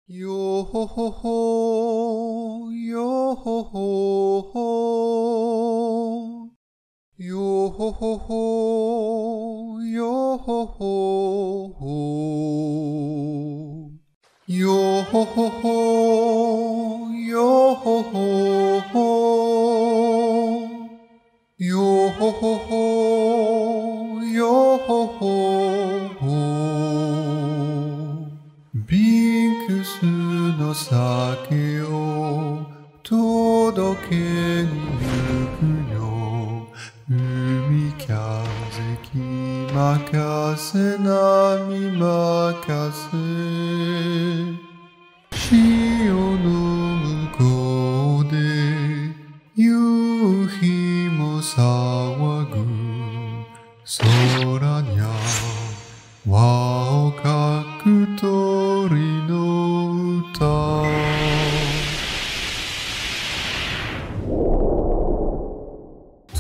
よほほほよほほほよほほほよほほほよほほほよほほほよほほほよほほほビンクスの酒を届けに行くよ海風気任せ波任せ潮の向こうで夕日も騒ぐ空にゃ輪をかく鳥の歌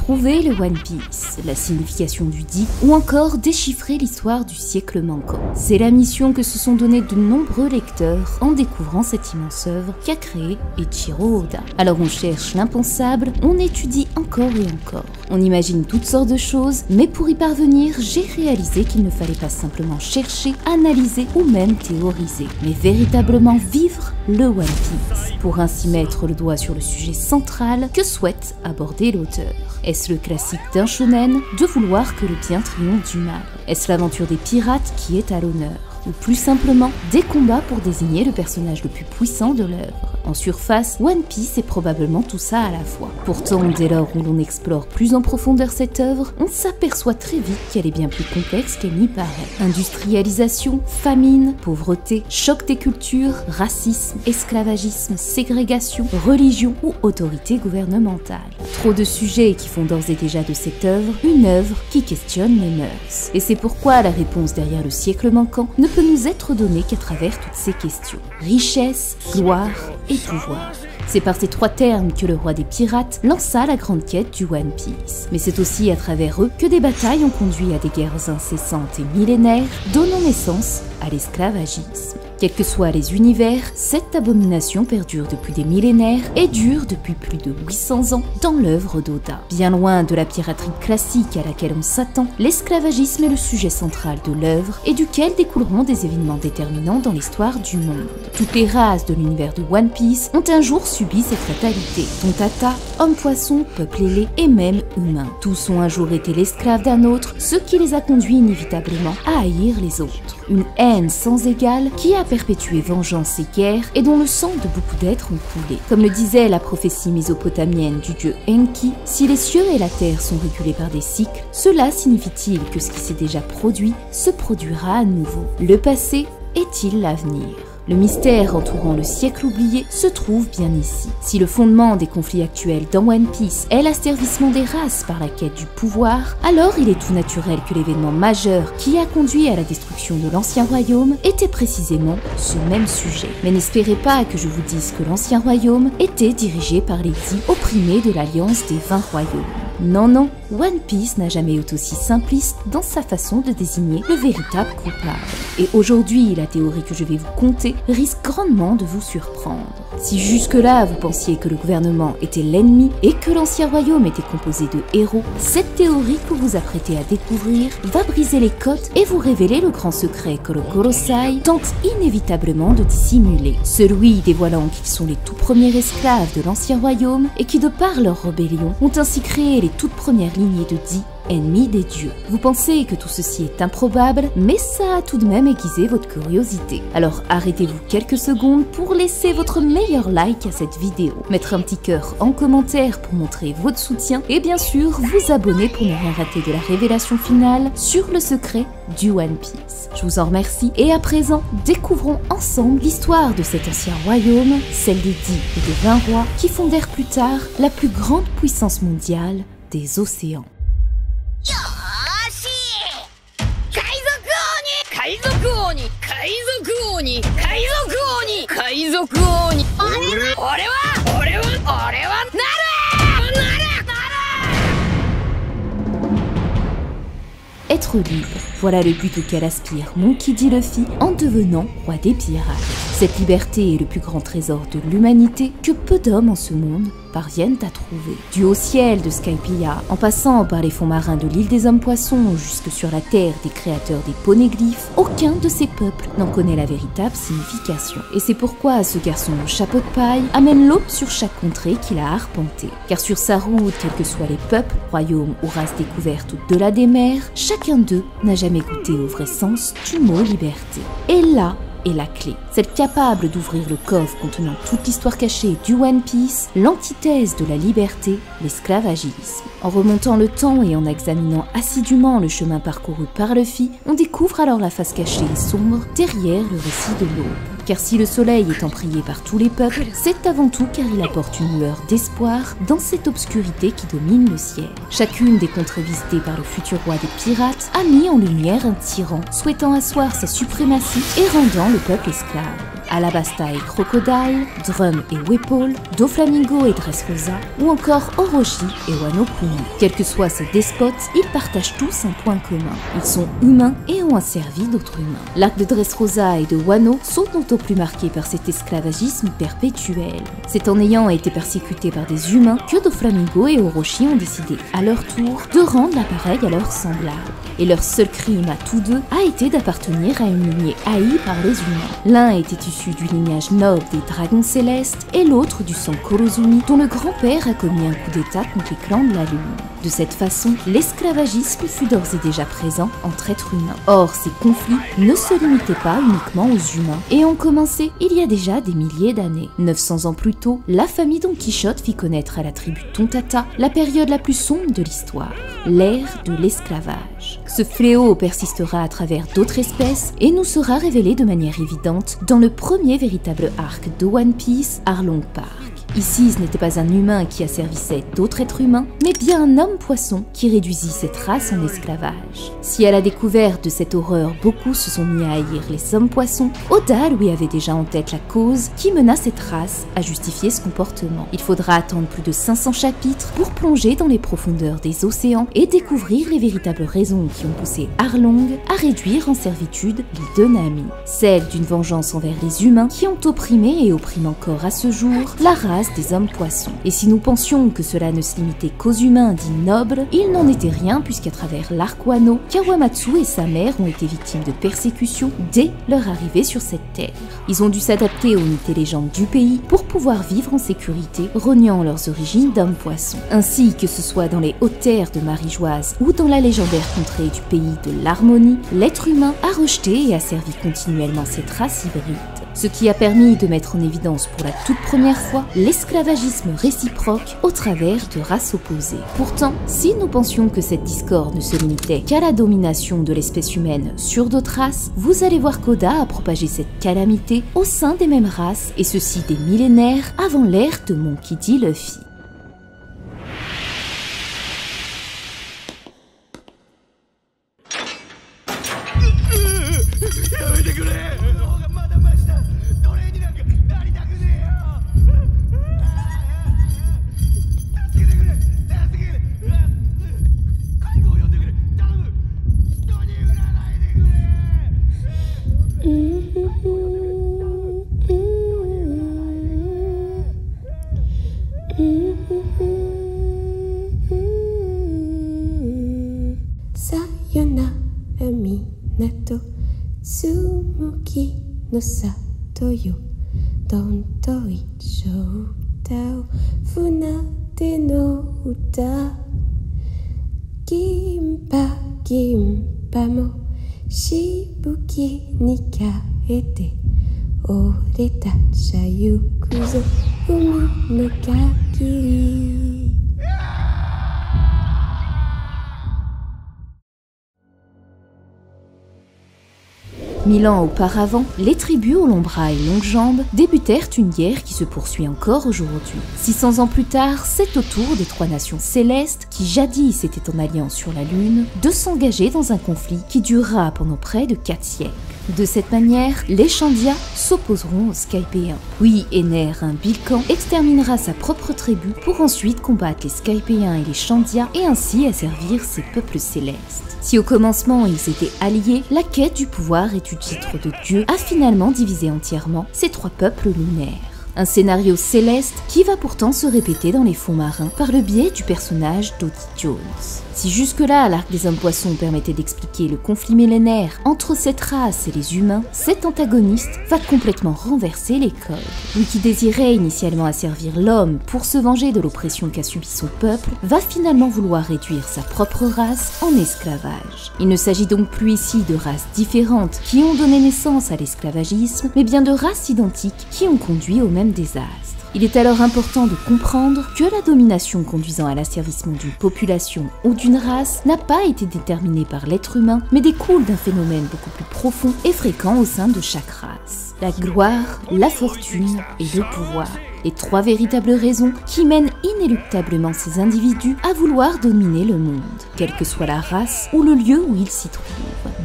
Trouver le One Piece, la signification du dit, ou encore déchiffrer l'histoire du siècle manquant. C'est la mission que se sont donnés de nombreux lecteurs en découvrant cette immense œuvre qu'a créée Eiichiro Oda. Alors on cherche l'impensable, on étudie encore et encore. On imagine toutes sortes de choses, mais pour y parvenir, j'ai réalisé qu'il ne fallait pas simplement chercher, analyser ou même théoriser, mais véritablement vivre le One Piece, pour ainsi mettre le doigt sur le sujet central que souhaite aborder l'auteur. Est-ce le classique d'un shonen de vouloir que le bien triomphe du mal? Est-ce l'aventure des pirates qui est à l'honneur? Ou plus simplement, des combats pour désigner le personnage le plus puissant de l'œuvre? En surface, One Piece est probablement tout ça à la fois. Pourtant, dès lors où l'on explore plus en profondeur cette œuvre, on s'aperçoit très vite qu'elle est bien plus complexe qu'elle n'y paraît. Industrialisation, famine, pauvreté, choc des cultures, racisme, esclavagisme, ségrégation, religion ou autorité gouvernementale. Trop de sujets qui font d'ores et déjà de cette œuvre une œuvre qui questionne les mœurs. Et c'est pourquoi la réponse derrière le siècle manquant ne peut nous être donnée qu'à travers toutes ces questions. Richesse, gloire et pouvoir. C'est par ces trois termes que le roi des pirates lança la grande quête du One Piece. Mais c'est aussi à travers eux que des batailles ont conduit à des guerres incessantes et millénaires, donnant naissance à l'esclavagisme. Quels que soient les univers, cette abomination perdure depuis des millénaires et dure depuis plus de 800 ans dans l'œuvre d'Oda. Bien loin de la piraterie classique à laquelle on s'attend, l'esclavagisme est le sujet central de l'œuvre et duquel découleront des événements déterminants dans l'histoire du monde. Toutes les races de l'univers de One Piece ont un jour subi cette fatalité. Tontata, homme-poisson, peuple ailé et même humain. Tous ont un jour été l'esclave d'un autre, ce qui les a conduits inévitablement à haïr les autres. Une haine sans égale qui a perpétué vengeance et guerre et dont le sang de beaucoup d'êtres ont coulé. Comme le disait la prophétie mésopotamienne du dieu Enki, si les cieux et la terre sont régulés par des cycles, cela signifie-t-il que ce qui s'est déjà produit se produira à nouveau? Le passé est-il l'avenir? Le mystère entourant le siècle oublié se trouve bien ici. Si le fondement des conflits actuels dans One Piece est l'asservissement des races par la quête du pouvoir, alors il est tout naturel que l'événement majeur qui a conduit à la destruction de l'Ancien Royaume était précisément ce même sujet. Mais n'espérez pas que je vous dise que l'Ancien Royaume était dirigé par les dits opprimés de l'Alliance des 20 Royaumes. Non, non, One Piece n'a jamais été aussi simpliste dans sa façon de désigner le véritable coupable. Et aujourd'hui, la théorie que je vais vous conter risque grandement de vous surprendre. Si jusque-là vous pensiez que le gouvernement était l'ennemi et que l'Ancien Royaume était composé de héros, cette théorie que vous apprêtez à découvrir va briser les codes et vous révéler le grand secret que le Gorosei tente inévitablement de dissimuler. Celui dévoilant qu'ils sont les tout premiers esclaves de l'Ancien Royaume et qui, de par leur rébellion, ont ainsi créé les toutes premières lignées de dits ennemis des dieux. Vous pensez que tout ceci est improbable, mais ça a tout de même aiguisé votre curiosité. Alors arrêtez-vous quelques secondes pour laisser votre meilleur like à cette vidéo, mettre un petit cœur en commentaire pour montrer votre soutien et bien sûr vous abonner pour ne rien rater de la révélation finale sur le secret du One Piece. Je vous en remercie et à présent, découvrons ensemble l'histoire de cet ancien royaume, celle des 10 et des 20 rois qui fondèrent plus tard la plus grande puissance mondiale des océans. être libre. Voilà le but auquel aspire Monkey D. Luffy en devenant roi des pirates. Cette liberté est le plus grand trésor de l'humanité que peu d'hommes en ce monde parviennent à trouver. Du haut ciel de Skypiea, en passant par les fonds marins de l'île des hommes-poissons jusque sur la terre des créateurs des poneglyphes, aucun de ces peuples n'en connaît la véritable signification. Et c'est pourquoi ce garçon au chapeau de paille amène l'aube sur chaque contrée qu'il a arpentée. Car sur sa route, quels que soient les peuples, royaumes ou races découvertes au-delà des mers, chacun d'eux n'a jamais goûté au vrai sens du mot liberté. Et là est la clé, celle capable d'ouvrir le coffre contenant toute l'histoire cachée du One Piece, l'antithèse de la liberté, l'esclavagisme. En remontant le temps et en examinant assidûment le chemin parcouru par Luffy, on découvre alors la face cachée et sombre derrière le récit de l'aube. Car si le soleil est emprié par tous les peuples, c'est avant tout car il apporte une lueur d'espoir dans cette obscurité qui domine le ciel. Chacune des contrées visitées par le futur roi des pirates a mis en lumière un tyran souhaitant asseoir sa suprématie et rendant le peuple esclave. Alabasta et Crocodile, Drum et Whipple, Doflamingo et Dressrosa, ou encore Orochi et Wano Kuni. Quels que soient ces despotes, ils partagent tous un point commun. Ils sont humains et ont asservi d'autres humains. L'arc de Dressrosa et de Wano sont d'autant plus marqués par cet esclavagisme perpétuel. C'est en ayant été persécutés par des humains que Doflamingo et Orochi ont décidé, à leur tour, de rendre l'appareil à leurs semblables. Et leur seul crime à tous deux a été d'appartenir à une lignée haïe par les humains. L'un était issu du lignage noble des dragons célestes et l'autre du sang Kurozumi dont le grand-père a commis un coup d'état contre les clans de la Lune. De cette façon, l'esclavagisme fut d'ores et déjà présent entre êtres humains. Or, ces conflits ne se limitaient pas uniquement aux humains et ont commencé il y a déjà des milliers d'années. 900 ans plus tôt, la famille Don Quichotte fit connaître à la tribu Tontata la période la plus sombre de l'histoire, l'ère de l'esclavage. Ce fléau persistera à travers d'autres espèces et nous sera révélé de manière évidente dans le premier véritable arc de One Piece, Arlong Park. Ici, ce n'était pas un humain qui asservissait d'autres êtres humains, mais bien un homme-poisson qui réduisit cette race en esclavage. Si à la découverte de cette horreur, beaucoup se sont mis à haïr les hommes-poissons, Oda lui avait déjà en tête la cause qui mena cette race à justifier ce comportement. Il faudra attendre plus de 500 chapitres pour plonger dans les profondeurs des océans et découvrir les véritables raisons qui ont poussé Arlong à réduire en servitude l'île de Nami. Celle d'une vengeance envers les humains qui ont opprimé et oppriment encore à ce jour la race des hommes-poissons. Et si nous pensions que cela ne se limitait qu'aux humains dits nobles, il n'en était rien puisqu'à travers l'arc Wano, Kawamatsu et sa mère ont été victimes de persécutions dès leur arrivée sur cette terre. Ils ont dû s'adapter aux mythes et légendes du pays pour pouvoir vivre en sécurité, reniant leurs origines d'hommes-poissons. Ainsi que ce soit dans les hautes terres de Marie-Joise ou dans la légendaire contrée du pays de l'Harmonie, l'être humain a rejeté et asservi continuellement cette race hybride. Ce qui a permis de mettre en évidence pour la toute première fois l'esclavagisme réciproque au travers de races opposées. Pourtant, si nous pensions que cette discorde ne se limitait qu'à la domination de l'espèce humaine sur d'autres races, vous allez voir qu'Oda a propagé cette calamité au sein des mêmes races, et ceci des millénaires avant l'ère de Monkey D. Luffy. Sayonara minato tsumuki no sato yo Donto ichou tao funate no uta Gimpa gimpa mo shibuki ni kaete Ore tacha yukuzo umi no kakiri. 1000 ans auparavant, les tribus aux longs bras et longues jambes débutèrent une guerre qui se poursuit encore aujourd'hui. 600 ans plus tard, c'est au tour des 3 nations célestes, qui jadis étaient en alliance sur la Lune, de s'engager dans un conflit qui durera pendant près de 4 siècles. De cette manière, les Shandia s'opposeront aux Skypéens. Puis Ener, un Bilkan, exterminera sa propre tribu pour ensuite combattre les Skypéens et les Shandia et ainsi asservir ces peuples célestes. Si au commencement ils étaient alliés, la quête du pouvoir et du titre de Dieu a finalement divisé entièrement ces trois peuples lunaires. Un scénario céleste qui va pourtant se répéter dans les fonds marins par le biais du personnage d'Odie Jones. Si jusque-là l'arc des hommes-poissons permettait d'expliquer le conflit millénaire entre cette race et les humains, cet antagoniste va complètement renverser les codes. Lui qui désirait initialement asservir l'homme pour se venger de l'oppression qu'a subi son peuple, va finalement vouloir réduire sa propre race en esclavage. Il ne s'agit donc plus ici de races différentes qui ont donné naissance à l'esclavagisme, mais bien de races identiques qui ont conduit au même désastre. Il est alors important de comprendre que la domination conduisant à l'asservissement d'une population ou d'une race n'a pas été déterminée par l'être humain, mais découle d'un phénomène beaucoup plus profond et fréquent au sein de chaque race. La gloire, la fortune et le pouvoir. Les trois véritables raisons qui mènent inéluctablement ces individus à vouloir dominer le monde, quelle que soit la race ou le lieu où ils s'y trouvent.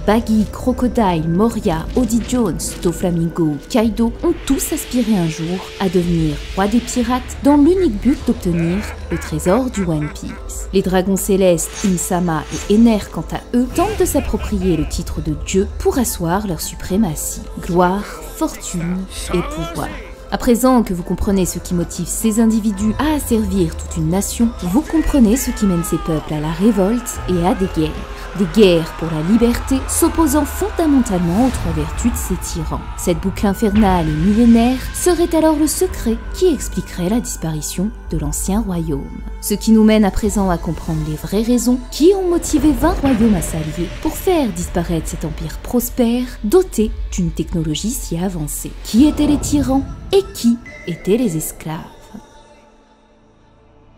Baggy, Crocodile, Moria, Odie Jones, Doflamingo, Kaido ont tous aspiré un jour à devenir roi des pirates dans l'unique but d'obtenir le trésor du One Piece. Les dragons célestes, Insama et Ener, quant à eux, tentent de s'approprier le titre de Dieu pour asseoir leur suprématie. Gloire, fortune et pouvoir. À présent que vous comprenez ce qui motive ces individus à asservir toute une nation, vous comprenez ce qui mène ces peuples à la révolte et à des guerres. Des guerres pour la liberté s'opposant fondamentalement aux trois vertus de ces tyrans. Cette boucle infernale et millénaire serait alors le secret qui expliquerait la disparition de l'ancien royaume. Ce qui nous mène à présent à comprendre les vraies raisons qui ont motivé 20 royaumes à s'allier pour faire disparaître cet empire prospère doté d'une technologie si avancée. Qui étaient les tyrans et qui étaient les esclaves?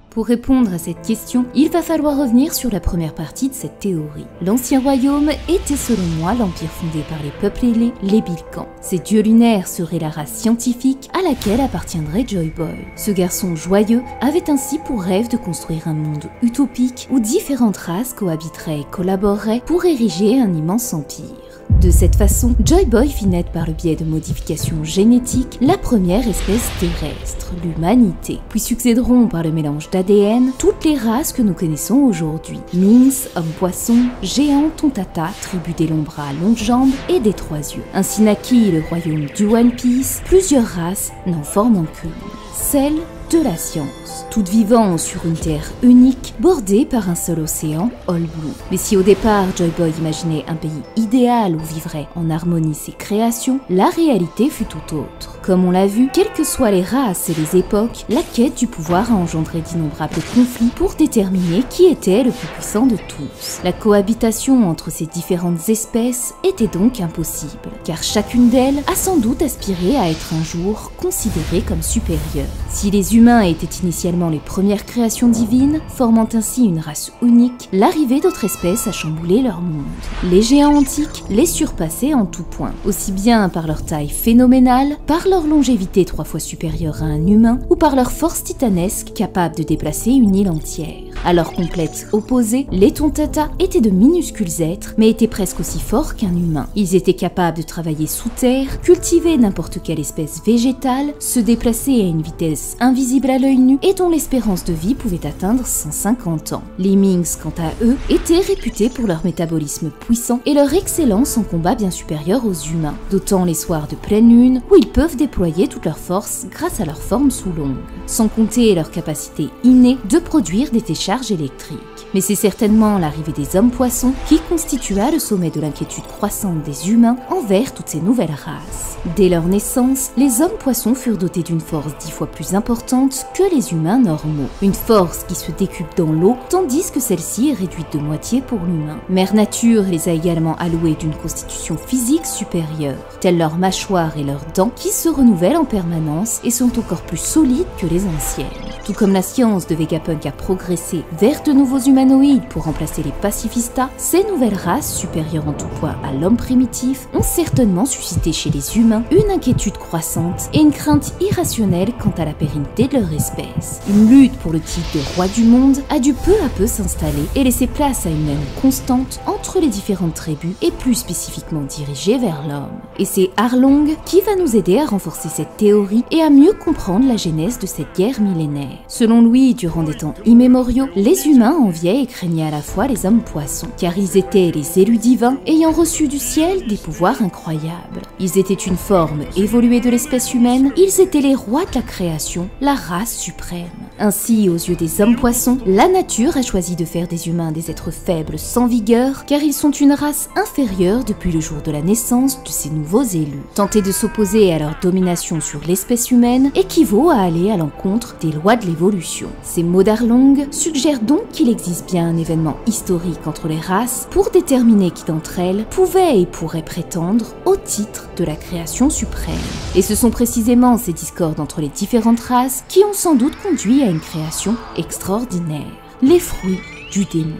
Pour répondre à cette question, il va falloir revenir sur la première partie de cette théorie. L'Ancien Royaume était selon moi l'empire fondé par les peuples ailés, les Bilkan. Ces dieux lunaires seraient la race scientifique à laquelle appartiendrait Joy Boy. Ce garçon joyeux avait ainsi pour rêve de construire un monde utopique où différentes races cohabiteraient et collaboreraient pour ériger un immense empire. De cette façon, Joy Boy fit naître par le biais de modifications génétiques la première espèce terrestre, l'humanité. Puis succéderont par le mélange d'ADN toutes les races que nous connaissons aujourd'hui. Minx, homme-poisson, géant, tontata, tribu des longs bras, longues jambes et des trois yeux. Ainsi naquit le royaume du One Piece, plusieurs races n'en formant qu'une, celle de la science, toutes vivant sur une terre unique, bordée par un seul océan, All Blue. Mais si au départ Joy Boy imaginait un pays idéal où vivraient en harmonie ses créations, la réalité fut tout autre. Comme on l'a vu, quelles que soient les races et les époques, la quête du pouvoir a engendré d'innombrables conflits pour déterminer qui était le plus puissant de tous. La cohabitation entre ces différentes espèces était donc impossible, car chacune d'elles a sans doute aspiré à être un jour considérée comme supérieure. Si les humains étaient initialement les premières créations divines, formant ainsi une race unique, l'arrivée d'autres espèces a chamboulé leur monde. Les géants antiques les surpassaient en tout point, aussi bien par leur taille phénoménale, par leur longévité 3 fois supérieure à un humain, ou par leur force titanesque capable de déplacer une île entière. À leur complète opposé, les Tontata étaient de minuscules êtres, mais étaient presque aussi forts qu'un humain. Ils étaient capables de travailler sous terre, cultiver n'importe quelle espèce végétale, se déplacer à une vitesse invisible à l'œil nu et dont l'espérance de vie pouvait atteindre 150 ans. Les Minx, quant à eux, étaient réputés pour leur métabolisme puissant et leur excellence en combat bien supérieure aux humains, d'autant les soirs de pleine lune où ils peuvent déployer toute leur force grâce à leur forme sous l'ongle, sans compter leur capacité innée de produire des décharges électriques. Mais c'est certainement l'arrivée des hommes-poissons qui constitua le sommet de l'inquiétude croissante des humains envers toutes ces nouvelles races. Dès leur naissance, les hommes-poissons furent dotés d'une force 10 fois plus importante que les humains normaux. Une force qui se décuple dans l'eau, tandis que celle-ci est réduite de moitié pour l'humain. Mère Nature les a également alloués d'une constitution physique supérieure, telles leurs mâchoires et leurs dents, qui se renouvellent en permanence et sont encore plus solides que les anciennes. Tout comme la science de Vegapunk a progressé tourner vers de nouveaux humanoïdes pour remplacer les pacifistas, ces nouvelles races supérieures en tout point à l'homme primitif ont certainement suscité chez les humains une inquiétude croissante et une crainte irrationnelle quant à la pérennité de leur espèce. Une lutte pour le titre de roi du monde a dû peu à peu s'installer et laisser place à une haine constante entre les différentes tribus et plus spécifiquement dirigée vers l'homme. Et c'est Arlong qui va nous aider à renforcer cette théorie et à mieux comprendre la genèse de cette guerre millénaire. Selon lui, durant des temps immémoriaux, les humains enviaient et craignaient à la fois les hommes poissons, car ils étaient les élus divins ayant reçu du ciel des pouvoirs incroyables. Ils étaient une forme évoluée de l'espèce humaine, ils étaient les rois de la création, la race suprême. Ainsi, aux yeux des hommes poissons, la nature a choisi de faire des humains des êtres faibles sans vigueur, car ils sont une race inférieure depuis le jour de la naissance de ces nouveaux élus. Tenter de s'opposer à leur domination sur l'espèce humaine équivaut à aller à l'encontre des lois de l'évolution. Ces mots d'Arlong suggèrent donc qu'il existe bien un événement historique entre les races pour déterminer qui d'entre elles pouvait et pourrait prétendre au titre de la création suprême. Et ce sont précisément ces discordes entre les différentes races qui ont sans doute conduit à une création extraordinaire, les fruits du démon.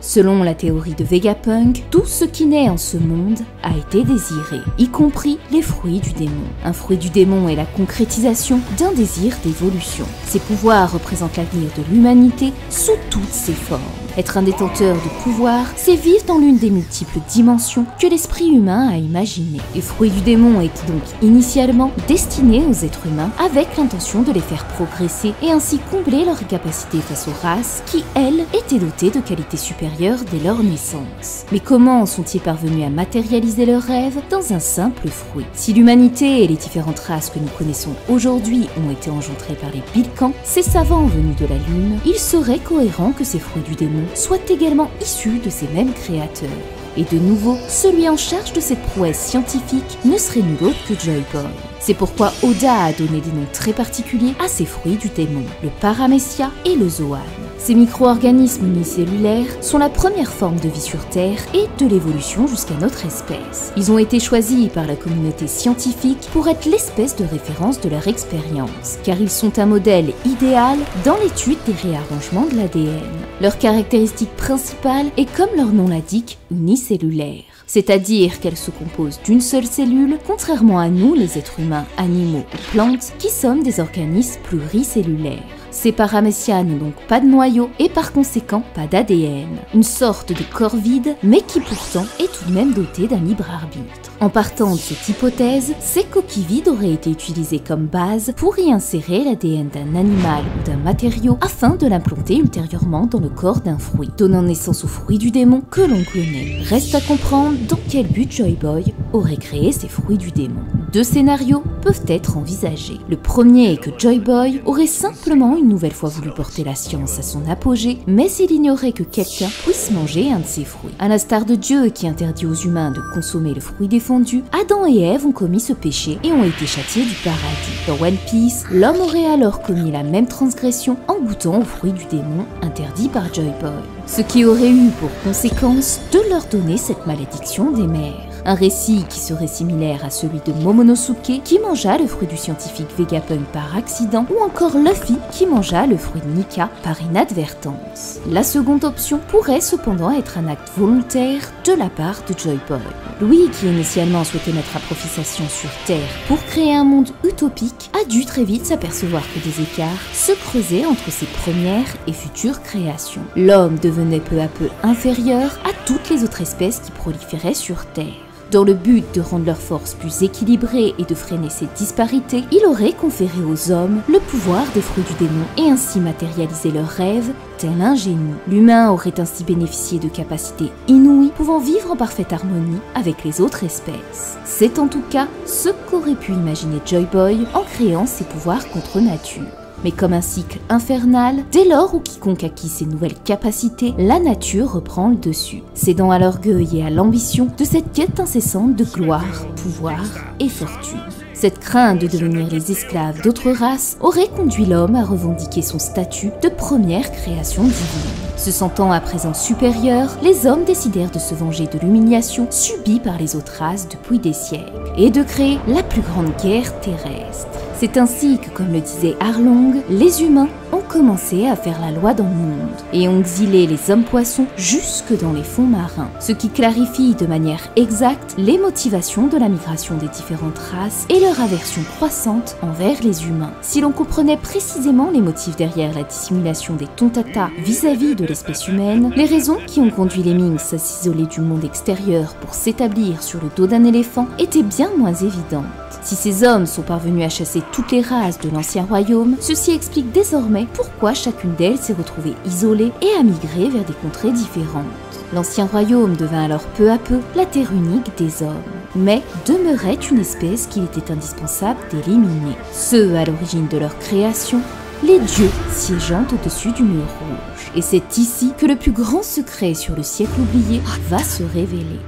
Selon la théorie de Vegapunk, tout ce qui naît en ce monde a été désiré, y compris les fruits du démon. Un fruit du démon est la concrétisation d'un désir d'évolution. Ses pouvoirs représentent l'avenir de l'humanité sous toutes ses formes. Être un détenteur de pouvoir, c'est vivre dans l'une des multiples dimensions que l'esprit humain a imaginées. Les fruits du démon étaient donc initialement destinés aux êtres humains avec l'intention de les faire progresser et ainsi combler leurs capacités face aux races qui, elles, étaient dotées de qualités supérieures dès leur naissance. Mais comment sont-ils parvenus à matérialiser leurs rêves dans un simple fruit? Si l'humanité et les différentes races que nous connaissons aujourd'hui ont été engendrées par les Bilkans, ces savants venus de la Lune, il serait cohérent que ces fruits du démon soient également issus de ces mêmes créateurs. Et de nouveau, celui en charge de cette prouesse scientifique ne serait nul autre que Joy Boy. C'est pourquoi Oda a donné des noms très particuliers à ces fruits du démon, le Paramecia et le Zoan. Ces micro-organismes unicellulaires sont la première forme de vie sur Terre et de l'évolution jusqu'à notre espèce. Ils ont été choisis par la communauté scientifique pour être l'espèce de référence de leur expérience, car ils sont un modèle idéal dans l'étude des réarrangements de l'ADN. Leur caractéristique principale est, comme leur nom l'indique, unicellulaire. C'est-à-dire qu'elle se compose d'une seule cellule, contrairement à nous les êtres humains, animaux ou plantes, qui sommes des organismes pluricellulaires. Ces Paramecia n'ont donc pas de noyau et par conséquent pas d'ADN. Une sorte de corps vide, mais qui pourtant est tout de même doté d'un libre arbitre. En partant de cette hypothèse, ces coquilles vides auraient été utilisées comme base pour y insérer l'ADN d'un animal ou d'un matériau afin de l'implanter ultérieurement dans le corps d'un fruit, donnant naissance au fruit du démon que l'on connaît. Reste à comprendre dans quel but Joy Boy aurait créé ces fruits du démon. Deux scénarios peuvent être envisagés. Le premier est que Joy Boy aurait simplement une nouvelle fois voulu porter la science à son apogée, mais il ignorait que quelqu'un puisse manger un de ces fruits. À l'instar de Dieu qui interdit aux humains de consommer le fruit défendu, Adam et Ève ont commis ce péché et ont été châtiés du paradis. Dans One Piece, l'homme aurait alors commis la même transgression en goûtant au fruit du démon interdit par Joy Boy, ce qui aurait eu pour conséquence de leur donner cette malédiction des mers. Un récit qui serait similaire à celui de Momonosuke qui mangea le fruit du scientifique Vegapunk par accident, ou encore Luffy qui mangea le fruit de Nika par inadvertance. La seconde option pourrait cependant être un acte volontaire de la part de Joy Boy. Lui, qui initialement souhaitait mettre à profit sa science sur Terre pour créer un monde utopique, a dû très vite s'apercevoir que des écarts se creusaient entre ses premières et futures créations. L'homme devenait peu à peu inférieur à toutes les autres espèces qui proliféraient sur Terre. Dans le but de rendre leurs forces plus équilibrées et de freiner ces disparités, il aurait conféré aux hommes le pouvoir des fruits du démon et ainsi matérialisé leurs rêves tel un génie. L'humain aurait ainsi bénéficié de capacités inouïes, pouvant vivre en parfaite harmonie avec les autres espèces. C'est en tout cas ce qu'aurait pu imaginer Joy Boy en créant ses pouvoirs contre nature. Mais comme un cycle infernal, dès lors où quiconque acquit ces nouvelles capacités, la nature reprend le dessus, cédant à l'orgueil et à l'ambition de cette quête incessante de gloire, pouvoir et fortune. Cette crainte de devenir les esclaves d'autres races aurait conduit l'homme à revendiquer son statut de première création divine. Se sentant à présent supérieurs, les hommes décidèrent de se venger de l'humiliation subie par les autres races depuis des siècles et de créer la plus grande guerre terrestre. C'est ainsi que, comme le disait Arlong, les humains ont commencé à faire la loi dans le monde et ont exilé les hommes-poissons jusque dans les fonds marins, ce qui clarifie de manière exacte les motivations de la migration des différentes races et leur aversion croissante envers les humains. Si l'on comprenait précisément les motifs derrière la dissimulation des Tontatta vis-à-vis de l'espèce humaine, les raisons qui ont conduit les Minks à s'isoler du monde extérieur pour s'établir sur le dos d'un éléphant étaient bien moins évidentes. Si ces hommes sont parvenus à chasser toutes les races de l'ancien royaume, ceci explique désormais pourquoi chacune d'elles s'est retrouvée isolée et a migré vers des contrées différentes. L'ancien royaume devint alors peu à peu la terre unique des hommes, mais demeurait une espèce qu'il était indispensable d'éliminer. Ceux à l'origine de leur création, les dieux siégeant au-dessus du mur rouge. Et c'est ici que le plus grand secret sur le siècle oublié va se révéler.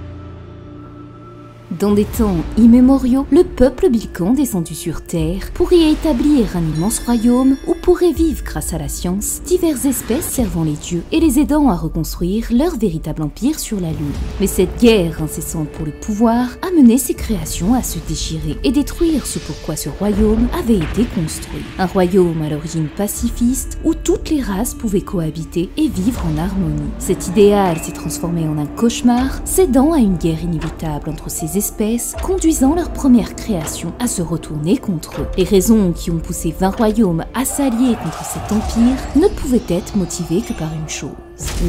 Dans des temps immémoriaux, le peuple Bilkan descendu sur Terre pour y établir un immense royaume où pourraient vivre grâce à la science diverses espèces servant les dieux et les aidant à reconstruire leur véritable empire sur la Lune. Mais cette guerre incessante pour le pouvoir a mené ces créations à se déchirer et détruire ce pourquoi ce royaume avait été construit. Un royaume à l'origine pacifiste où toutes les races pouvaient cohabiter et vivre en harmonie. Cet idéal s'est transformé en un cauchemar, cédant à une guerre inévitable entre ces espèces, conduisant leur première création à se retourner contre eux. Les raisons qui ont poussé 20 royaumes à s'allier contre cet empire ne pouvaient être motivées que par une chose: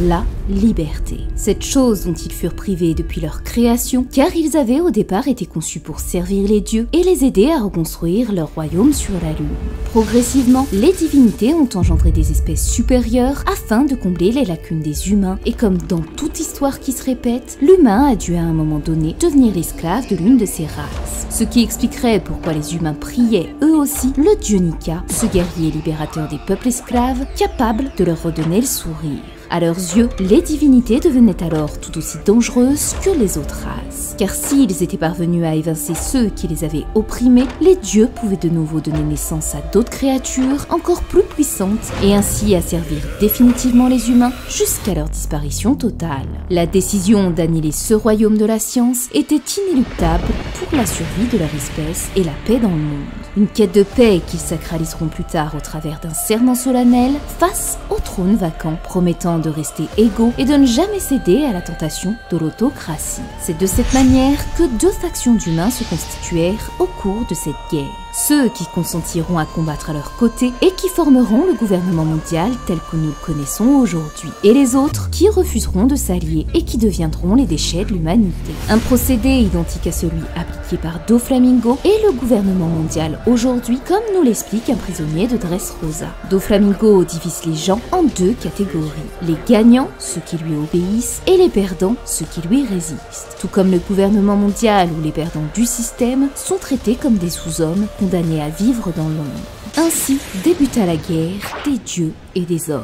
la liberté. Cette chose dont ils furent privés depuis leur création, car ils avaient au départ été conçus pour servir les dieux et les aider à reconstruire leur royaume sur la Lune. Progressivement, les divinités ont engendré des espèces supérieures afin de combler les lacunes des humains, et comme dans toute histoire qui se répète, l'humain a dû à un moment donné devenir l'esclave de l'une de ces races. Ce qui expliquerait pourquoi les humains priaient eux aussi le dieu Nika, ce guerrier libérateur des peuples esclaves, capable de leur redonner le sourire. À leurs yeux, les divinités devenaient alors tout aussi dangereuses que les autres races. Car s'ils étaient parvenus à évincer ceux qui les avaient opprimés, les dieux pouvaient de nouveau donner naissance à d'autres créatures encore plus puissantes et ainsi asservir définitivement les humains jusqu'à leur disparition totale. La décision d'annihiler ce royaume de la science était inéluctable pour la survie de leur espèce et la paix dans le monde. Une quête de paix qu'ils sacraliseront plus tard au travers d'un serment solennel face au trône vacant, promettant de rester égaux et de ne jamais céder à la tentation de l'autocratie. C'est de cette manière que deux factions d'humains se constituèrent au cours de cette guerre. Ceux qui consentiront à combattre à leur côté et qui formeront le gouvernement mondial tel que nous le connaissons aujourd'hui, et les autres qui refuseront de s'allier et qui deviendront les déchets de l'humanité. Un procédé identique à celui appliqué par Doflamingo et le gouvernement mondial aujourd'hui, comme nous l'explique un prisonnier de Dressrosa. Doflamingo divise les gens en deux catégories: les gagnants, ceux qui lui obéissent, et les perdants, ceux qui lui résistent. Tout comme le gouvernement mondial où les perdants du système sont traités comme des sous-hommes condamnés à vivre dans l'ombre. Ainsi débuta la guerre des dieux et des hommes.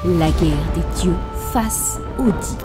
La guerre des dieux face aux dits.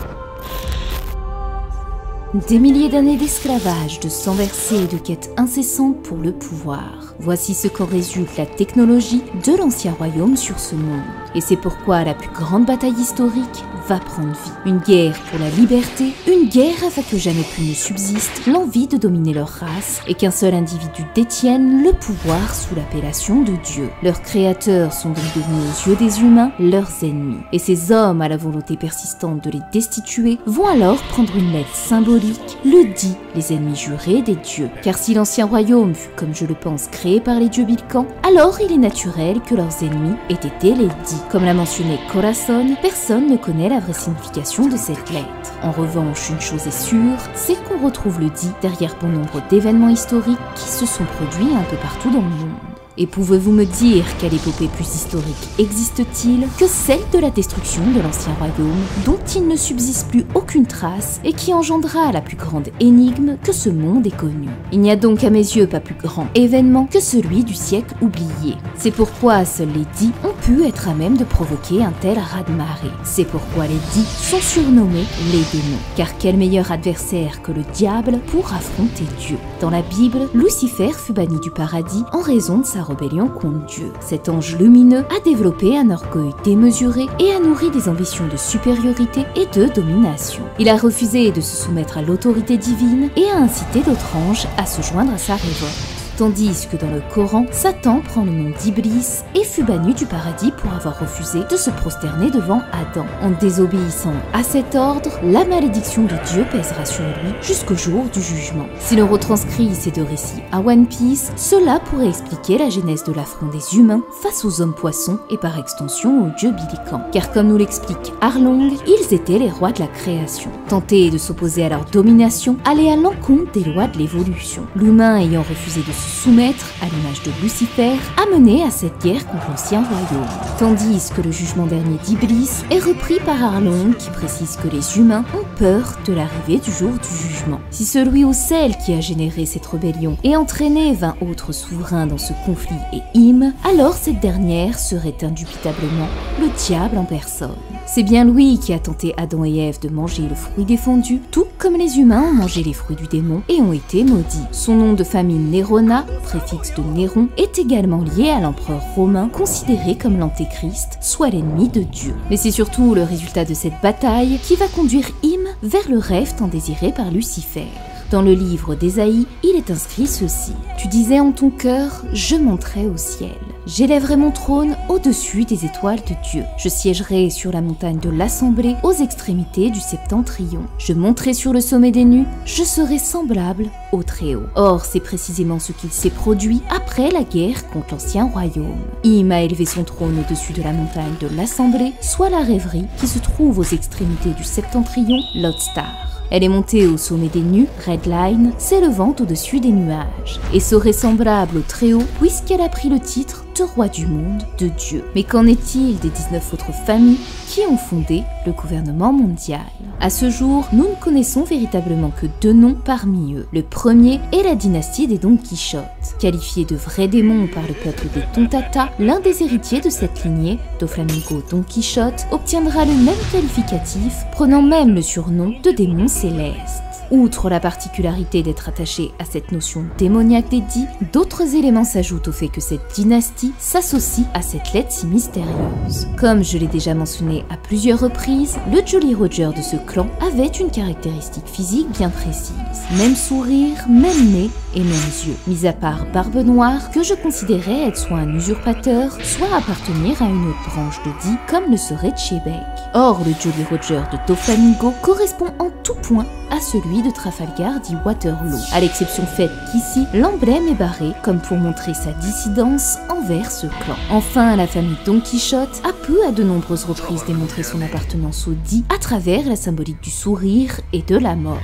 Des milliers d'années d'esclavage, de sang versé et de quêtes incessantes pour le pouvoir. Voici ce qu'en résulte la technologie de l'ancien royaume sur ce monde. Et c'est pourquoi la plus grande bataille historique va prendre vie. Une guerre pour la liberté, une guerre afin que jamais plus ne subsiste l'envie de dominer leur race et qu'un seul individu détienne le pouvoir sous l'appellation de Dieu. Leurs créateurs sont donc devenus aux yeux des humains leurs ennemis. Et ces hommes à la volonté persistante de les destituer vont alors prendre une lettre symbolique, le dit, les ennemis jurés des dieux. Car si l'ancien royaume fut, comme je le pense, créé par les dieux Bilkan, alors il est naturel que leurs ennemis aient été les dits. Comme l'a mentionné Corazon, personne ne connaît la vraie signification de cette lettre. En revanche, une chose est sûre, c'est qu'on retrouve le dit derrière bon nombre d'événements historiques qui se sont produits un peu partout dans le monde. Et pouvez-vous me dire quelle épopée plus historique existe-t-il que celle de la destruction de l'ancien royaume, dont il ne subsiste plus aucune trace et qui engendra la plus grande énigme que ce monde ait connue. Il n'y a donc à mes yeux pas plus grand événement que celui du siècle oublié. C'est pourquoi seuls les dits ont pu être à même de provoquer un tel raz-de-marée. C'est pourquoi les dits sont surnommés les démons. Car quel meilleur adversaire que le diable pour affronter Dieu? Dans la Bible, Lucifer fut banni du paradis en raison de sa rébellion contre Dieu. Cet ange lumineux a développé un orgueil démesuré et a nourri des ambitions de supériorité et de domination. Il a refusé de se soumettre à l'autorité divine et a incité d'autres anges à se joindre à sa révolte. Tandis que dans le Coran, Satan prend le nom d'Iblis et fut banni du paradis pour avoir refusé de se prosterner devant Adam. En désobéissant à cet ordre, la malédiction de Dieu pèsera sur lui jusqu'au jour du jugement. Si l'on retranscrit ces deux récits à One Piece, cela pourrait expliquer la genèse de l'affront des humains face aux hommes poissons et par extension aux dieux Bilican. Car comme nous l'explique Arlong, ils étaient les rois de la création. Tenter de s'opposer à leur domination allait à l'encontre des lois de l'évolution. L'humain ayant refusé de se soumettre, à l'image de Lucifer, a mené à cette guerre contre l'ancien royaume. Tandis que le jugement dernier d'Iblis est repris par Arlong qui précise que les humains ont peur de l'arrivée du jour du jugement. Si celui ou celle qui a généré cette rébellion et entraîné 20 autres souverains dans ce conflit est Im, alors cette dernière serait indubitablement le diable en personne. C'est bien lui qui a tenté Adam et Ève de manger le fruit défendu, tout comme les humains ont mangé les fruits du démon et ont été maudits. Son nom de famille Nérona, préfixe de Néron, est également lié à l'empereur romain, considéré comme l'antéchrist, soit l'ennemi de Dieu. Mais c'est surtout le résultat de cette bataille qui va conduire Im vers le rêve tant désiré par Lucifer. Dans le livre d'Ésaïe, il est inscrit ceci. « Tu disais en ton cœur, je monterai au ciel. J'élèverai mon trône au-dessus des étoiles de Dieu. Je siégerai sur la montagne de l'Assemblée aux extrémités du septentrion. Je monterai sur le sommet des nues, je serai semblable au Très-Haut. » Or, c'est précisément ce qu'il s'est produit après la guerre contre l'ancien royaume. Im a élevé son trône au-dessus de la montagne de l'Assemblée, soit la rêverie qui se trouve aux extrémités du septentrion, Lodestar. Elle est montée au sommet des nues, Red Line, s'élevant au-dessus des nuages, et serait semblable au Très-Haut puisqu'elle a pris le titre de roi du monde, de Dieu. Mais qu'en est-il des 19 autres familles qui ont fondé le gouvernement mondial? À ce jour, nous ne connaissons véritablement que 2 noms parmi eux. Le premier est la dynastie des Don Quichotte. Qualifié de vrai démon par le peuple des Tontata, l'un des héritiers de cette lignée, Doflamingo Don Quichotte, obtiendra le même qualificatif, prenant même le surnom de démon céleste. Outre la particularité d'être attaché à cette notion démoniaque des dits, d'autres éléments s'ajoutent au fait que cette dynastie s'associe à cette lettre si mystérieuse. Comme je l'ai déjà mentionné à plusieurs reprises, le Jolly Roger de ce clan avait une caractéristique physique bien précise. Même sourire, même nez et mêmes yeux. Mis à part Barbe Noire, que je considérais être soit un usurpateur, soit appartenir à une autre branche de dit, comme le serait Chebec. Or, le Jolly Roger de Doflamingo correspond en tout point à celui de Trafalgar dit Waterloo, à l'exception faite qu'ici, l'emblème est barré comme pour montrer sa dissidence envers ce clan. Enfin, la famille Don Quichotte a peu à de nombreuses reprises démontré son appartenance au dit à travers la symbolique du sourire et de la mort.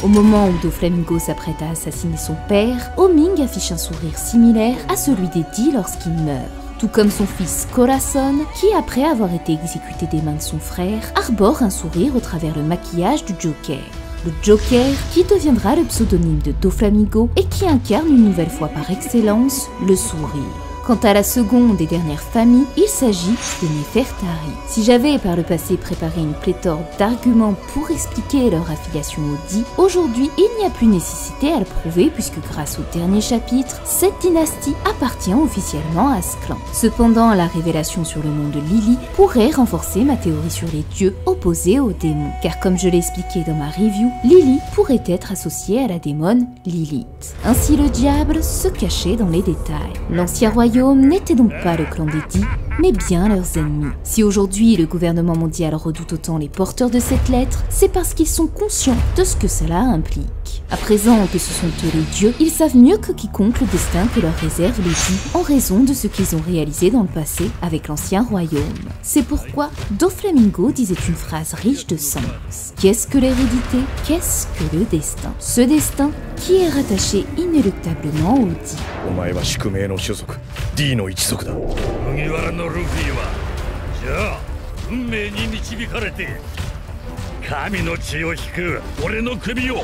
Au moment où Doflamingo s'apprête à assassiner son père, Homing affiche un sourire similaire à celui des dits lorsqu'il meurt. Tout comme son fils Corazon, qui après avoir été exécuté des mains de son frère, arbore un sourire au travers le maquillage du Joker. Le Joker qui deviendra le pseudonyme de Doflamingo et qui incarne une nouvelle fois par excellence le sourire. Quant à la seconde et dernière famille, il s'agit des Néfertari. Si j'avais par le passé préparé une pléthore d'arguments pour expliquer leur affiliation au dit, aujourd'hui il n'y a plus nécessité à le prouver puisque grâce au dernier chapitre, cette dynastie appartient officiellement à ce clan. Cependant, la révélation sur le nom de Lily pourrait renforcer ma théorie sur les dieux opposés aux démons. Car comme je l'ai expliqué dans ma review, Lily pourrait être associée à la démone Lilith. Ainsi le diable se cachait dans les détails. L'ancien royaume n'était donc pas le clan des dits, mais bien leurs ennemis. Si aujourd'hui le gouvernement mondial redoute autant les porteurs de cette lettre, c'est parce qu'ils sont conscients de ce que cela implique. À présent que ce sont eux les dieux, ils savent mieux que quiconque le destin que leur réserve les dits en raison de ce qu'ils ont réalisé dans le passé avec l'ancien royaume. C'est pourquoi Doflamingo disait une phrase riche de sens. Qu'est-ce que l'hérédité? Qu'est-ce que le destin? Ce destin qui est rattaché inéluctablement au dit. お前は宿命の種族 D の一族だ。麦わらのルフィはじゃあ運命に導かれて神の血を引く俺の首を。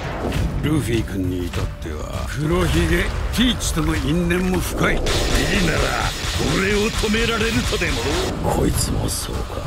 ルフィ君に至っては黒ひげピーチとの因縁も深い。いいなら俺を止められるとでも。こいつもそうか。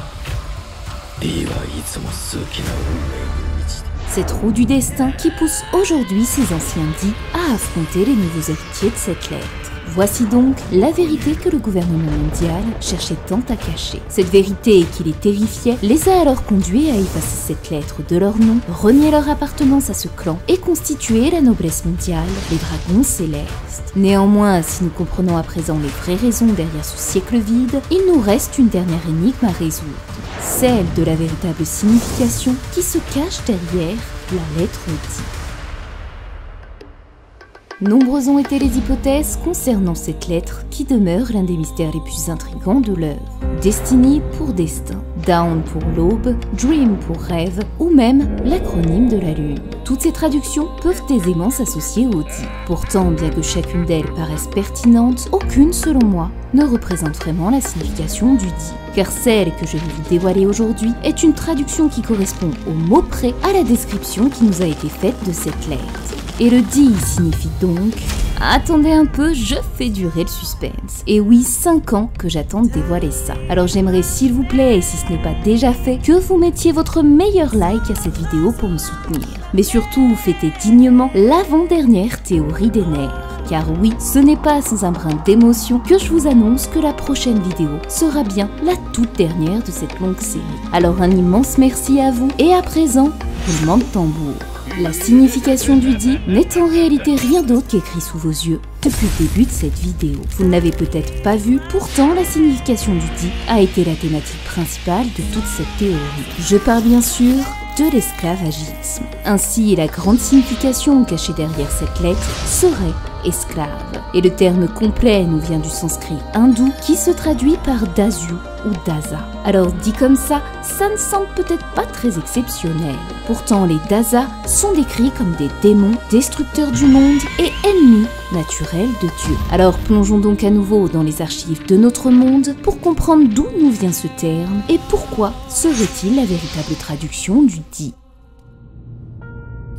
D はいつも数奇な運命に満ちて。 Cette roue du destin qui pousse aujourd'hui ces anciens dits à affronter les nouveaux héritiers de cette lettre. Voici donc la vérité que le gouvernement mondial cherchait tant à cacher. Cette vérité qui les terrifiait les a alors conduits à effacer cette lettre de leur nom, renier leur appartenance à ce clan et constituer la noblesse mondiale, les dragons célestes. Néanmoins, si nous comprenons à présent les vraies raisons derrière ce siècle vide, il nous reste une dernière énigme à résoudre, celle de la véritable signification qui se cache derrière la lettre D. Nombreuses ont été les hypothèses concernant cette lettre qui demeure l'un des mystères les plus intrigants de l'œuvre. Destiny pour destin, Dawn pour l'aube, Dream pour rêve ou même l'acronyme de la lune. Toutes ces traductions peuvent aisément s'associer au Di. Pourtant, bien que chacune d'elles paraisse pertinente, aucune, selon moi, ne représente vraiment la signification du Di. Car celle que je vais vous dévoiler aujourd'hui est une traduction qui correspond au mot près à la description qui nous a été faite de cette lettre. Et le Di signifie donc... Attendez un peu, je fais durer le suspense. Et oui, 5 ans que j'attends de dévoiler ça. Alors j'aimerais s'il vous plaît, et si ce n'est pas déjà fait, que vous mettiez votre meilleur like à cette vidéo pour me soutenir. Mais surtout, fêtez dignement l'avant-dernière théorie des nerfs. Car oui, ce n'est pas sans un brin d'émotion que je vous annonce que la prochaine vidéo sera bien la toute dernière de cette longue série. Alors un immense merci à vous, et à présent, roulement de tambour. La signification du Di n'est en réalité rien d'autre qu'écrit sous vos yeux depuis le début de cette vidéo. Vous ne l'avez peut-être pas vu, pourtant la signification du Di a été la thématique principale de toute cette théorie. Je parle bien sûr de l'esclavagisme. Ainsi, la grande signification cachée derrière cette lettre serait esclave. Et le terme complet nous vient du sanskrit hindou qui se traduit par Dasu ou Dasa. Alors dit comme ça ne semble peut-être pas très exceptionnel. Pourtant, les Dasa sont décrits comme des démons, destructeurs du monde et ennemis naturels de Dieu. Alors plongeons donc à nouveau dans les archives de notre monde pour comprendre d'où nous vient ce terme et pourquoi serait-il la véritable traduction du Di.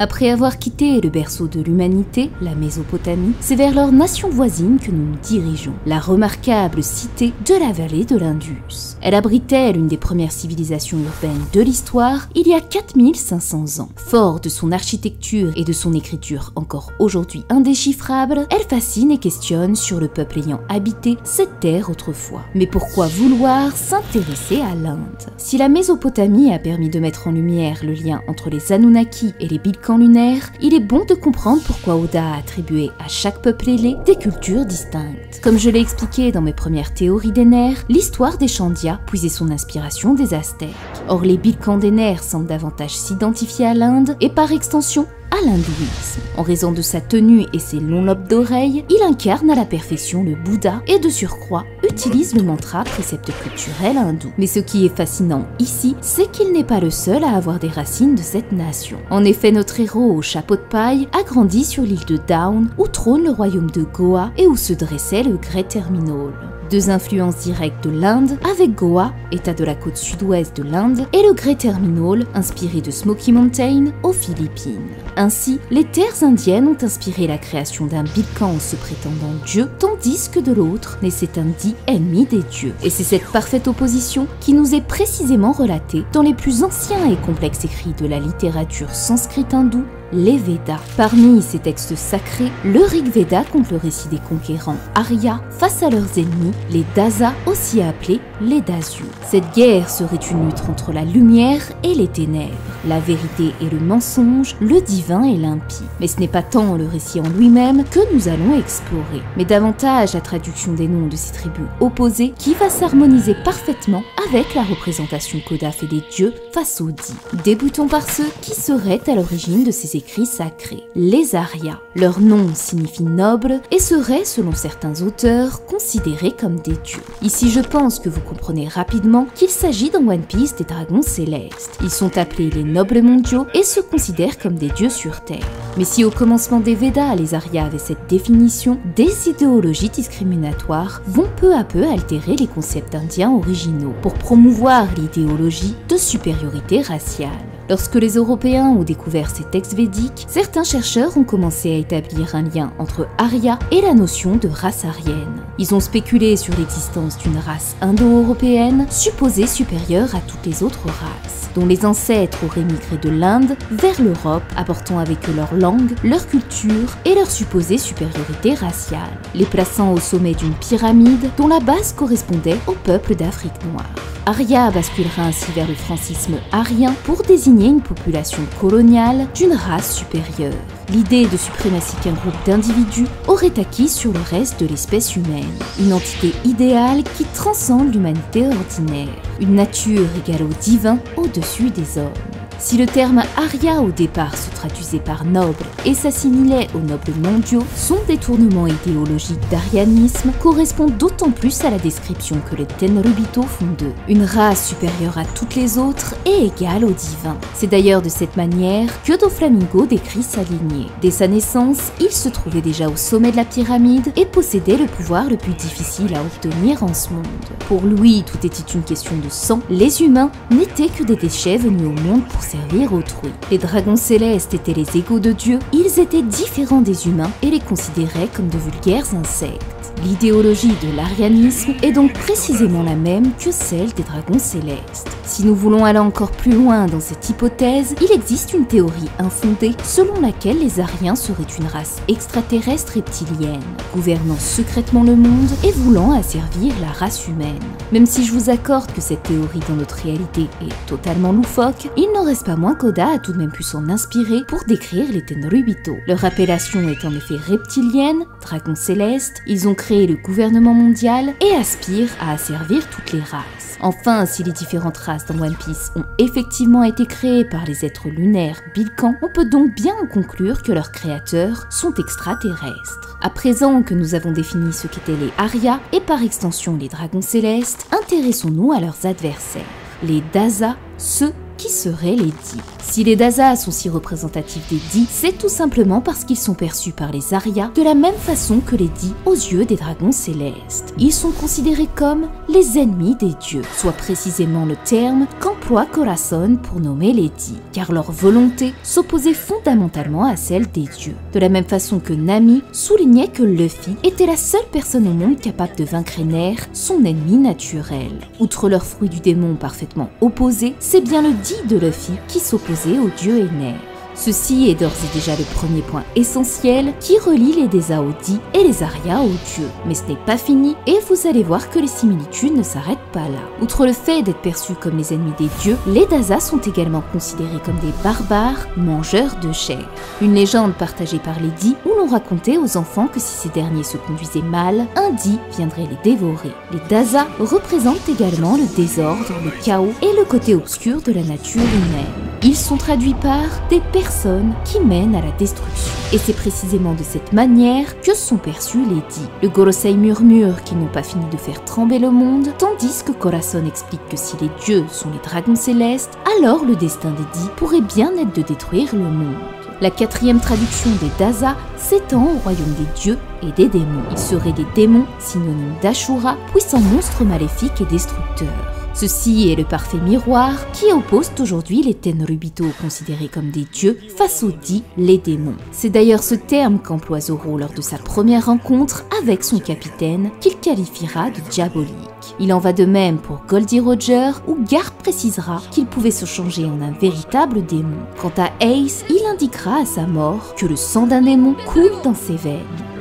Après avoir quitté le berceau de l'humanité, la Mésopotamie, c'est vers leur nation voisine que nous nous dirigeons, la remarquable cité de la vallée de l'Indus. Elle abritait l'une des premières civilisations urbaines de l'histoire il y a 4500 ans. Fort de son architecture et de son écriture encore aujourd'hui indéchiffrable, elle fascine et questionne sur le peuple ayant habité cette terre autrefois. Mais pourquoi vouloir s'intéresser à l'Inde? Si la Mésopotamie a permis de mettre en lumière le lien entre les Anunnaki et les Bilkans lunaire, il est bon de comprendre pourquoi Oda a attribué à chaque peuple ailé des cultures distinctes. Comme je l'ai expliqué dans mes premières théories des nerfs, l'histoire des Chandya puisait son inspiration des Aztèques. Or les Bilkans des nerfs semblent davantage s'identifier à l'Inde et par extension à l'hindouisme. En raison de sa tenue et ses longs lobes d'oreilles, il incarne à la perfection le Bouddha et de surcroît utilise le mantra, précepte culturel hindou. Mais ce qui est fascinant ici, c'est qu'il n'est pas le seul à avoir des racines de cette nation. En effet, notre héros au chapeau de paille a grandi sur l'île de Dawn, où trône le royaume de Goa et où se dressait le Great Terminal. Deux influences directes de l'Inde, avec Goa, état de la côte sud-ouest de l'Inde, et le Great Terminal, inspiré de Smoky Mountain, aux Philippines. Ainsi, les terres indiennes ont inspiré la création d'un Bilkan se prétendant dieu, tandis que de l'autre naissait un Di ennemi des dieux. Et c'est cette parfaite opposition qui nous est précisément relatée dans les plus anciens et complexes écrits de la littérature sanskrite hindoue, les Védas. Parmi ces textes sacrés, le Rig Veda compte le récit des conquérants Arya face à leurs ennemis, les Dasa, aussi appelés les Dasu. Cette guerre serait une lutte entre la lumière et les ténèbres, la vérité et le mensonge, le divin et l'impie. Mais ce n'est pas tant le récit en lui-même que nous allons explorer, mais davantage la traduction des noms de ces tribus opposées qui va s'harmoniser parfaitement avec la représentation qu'Oda fait des dieux face aux Di. Débutons par ceux qui seraient à l'origine de ces écrits sacrés, les Arya. Leur nom signifie noble et seraient, selon certains auteurs, considérés comme des dieux. Ici, je pense que vous comprenez rapidement qu'il s'agit dans One Piece des dragons célestes. Ils sont appelés les nobles mondiaux et se considèrent comme des dieux sur Terre. Mais si au commencement des Védas, les Arya avaient cette définition, des idéologies discriminatoires vont peu à peu altérer les concepts indiens originaux pour promouvoir l'idéologie de supériorité raciale. Lorsque les Européens ont découvert ces textes védiques, certains chercheurs ont commencé à établir un lien entre Arya et la notion de race aryenne. Ils ont spéculé sur l'existence d'une race indo-européenne supposée supérieure à toutes les autres races, dont les ancêtres auraient migré de l'Inde vers l'Europe, apportant avec eux leur langue, leur culture et leur supposée supériorité raciale, les plaçant au sommet d'une pyramide dont la base correspondait au peuple d'Afrique noire. Arya basculera ainsi vers le francisme arien pour désigner une population coloniale d'une race supérieure. L'idée de suprématie qu'un groupe d'individus aurait acquis sur le reste de l'espèce humaine. Une entité idéale qui transcende l'humanité ordinaire. Une nature égale au divin au-dessus des hommes. Si le terme Arya au départ se traduisait par noble et s'assimilait aux nobles mondiaux, son détournement idéologique d'arianisme correspond d'autant plus à la description que les Tenryubito font d'eux. Une race supérieure à toutes les autres et égale au divin. C'est d'ailleurs de cette manière que Doflamingo décrit sa lignée. Dès sa naissance, il se trouvait déjà au sommet de la pyramide et possédait le pouvoir le plus difficile à obtenir en ce monde. Pour lui, tout était une question de sang. Les humains n'étaient que des déchets venus au monde pour servir autrui. Les dragons célestes étaient les égaux de Dieu, ils étaient différents des humains et les considéraient comme de vulgaires insectes. L'idéologie de l'arianisme est donc précisément la même que celle des dragons célestes. Si nous voulons aller encore plus loin dans cette hypothèse, il existe une théorie infondée selon laquelle les Ariens seraient une race extraterrestre reptilienne, gouvernant secrètement le monde et voulant asservir la race humaine. Même si je vous accorde que cette théorie dans notre réalité est totalement loufoque, il n'en reste pas moins qu'Oda a tout de même pu s'en inspirer pour décrire les Tenryubito. Leur appellation est en effet reptilienne, dragons célestes, ils ont créé le gouvernement mondial et aspirent à asservir toutes les races. Enfin, si les différentes races dans One Piece ont effectivement été créées par les êtres lunaires Bilkan, on peut donc bien en conclure que leurs créateurs sont extraterrestres. À présent que nous avons défini ce qu'étaient les Arya et par extension les dragons célestes, intéressons-nous à leurs adversaires, les Daza, ceux qui seraient les Dits. Si les Daza sont si représentatifs des Dits, c'est tout simplement parce qu'ils sont perçus par les Arya de la même façon que les Dits aux yeux des dragons célestes. Ils sont considérés comme les ennemis des dieux, soit précisément le terme qu'emploie Corazon pour nommer les Dits, car leur volonté s'opposait fondamentalement à celle des dieux. De la même façon que Nami soulignait que Luffy était la seule personne au monde capable de vaincre Ener, son ennemi naturel. Outre leur fruit du démon parfaitement opposé, c'est bien le Dit de Luffy qui s'opposait au dieu Ener. Ceci est d'ores et déjà le premier point essentiel qui relie les Daza aux Dits et les Arya aux dieux. Mais ce n'est pas fini et vous allez voir que les similitudes ne s'arrêtent pas là. Outre le fait d'être perçus comme les ennemis des dieux, les Daza sont également considérés comme des barbares mangeurs de chair. Une légende partagée par les Dits où l'on racontait aux enfants que si ces derniers se conduisaient mal, un Dit viendrait les dévorer. Les Daza représentent également le désordre, le chaos et le côté obscur de la nature humaine. Ils sont traduits par des personnes qui mènent à la destruction. Et c'est précisément de cette manière que sont perçus les Dits. Le Gorosei murmure qu'ils n'ont pas fini de faire trembler le monde, tandis que Corazon explique que si les dieux sont les dragons célestes, alors le destin des Dits pourrait bien être de détruire le monde. La quatrième traduction des Daza s'étend au royaume des dieux et des démons. Ils seraient des démons, synonymes d'Ashura, puissants monstres maléfiques et destructeurs. Ceci est le parfait miroir qui oppose aujourd'hui les Tenryubito considérés comme des dieux face aux Dits, les démons. C'est d'ailleurs ce terme qu'emploie Zoro lors de sa première rencontre avec son capitaine qu'il qualifiera de diabolique. Il en va de même pour Goldie Roger où Garp précisera qu'il pouvait se changer en un véritable démon. Quant à Ace, il indiquera à sa mort que le sang d'un démon coule dans ses veines.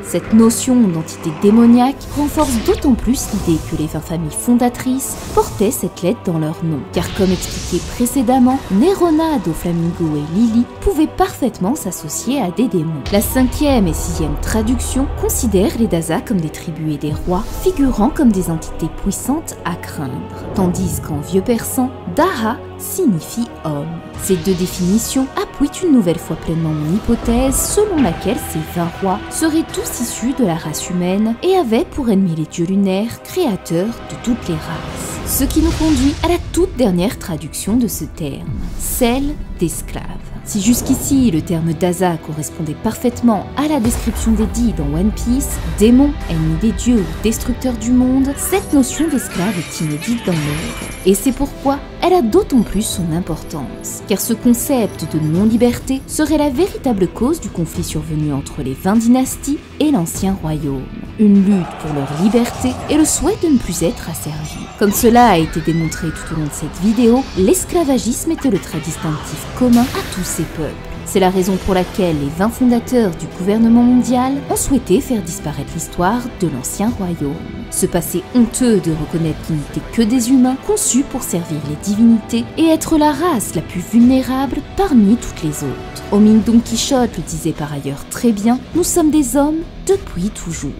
Cette notion d'entité démoniaque renforce d'autant plus l'idée que les 20 familles fondatrices portaient cette lettre dans leur nom. Car comme expliqué précédemment, Nerona, Doflamingo et Lily pouvaient parfaitement s'associer à des démons. La 5e et 6e traduction considèrent les Daza comme des tribus et des rois, figurant comme des entités puissantes à craindre. Tandis qu'en vieux persan, Daha signifie homme. Ces deux définitions appuient une nouvelle fois pleinement mon hypothèse selon laquelle ces 20 rois seraient tous issus de la race humaine et avaient pour ennemis les dieux lunaires, créateurs de toutes les races. Ce qui nous conduit à la toute dernière traduction de ce terme, celle d'esclave. Si jusqu'ici le terme Daza correspondait parfaitement à la description des dits dans One Piece, démon, ennemi des dieux ou destructeur du monde, cette notion d'esclave est inédite dans l'œuvre. Et c'est pourquoi elle a d'autant plus son importance, car ce concept de non-liberté serait la véritable cause du conflit survenu entre les 20 dynasties et l'ancien royaume. Une lutte pour leur liberté et le souhait de ne plus être asservi. Comme cela a été démontré tout au long de cette vidéo, l'esclavagisme était le trait distinctif commun à tous ces peuples. C'est la raison pour laquelle les 20 fondateurs du gouvernement mondial ont souhaité faire disparaître l'histoire de l'ancien royaume. Ce passé honteux de reconnaître qu'ils n'étaient que des humains conçus pour servir les divinités et être la race la plus vulnérable parmi toutes les autres. Omin Don Quichotte le disait par ailleurs très bien, nous sommes des hommes depuis toujours.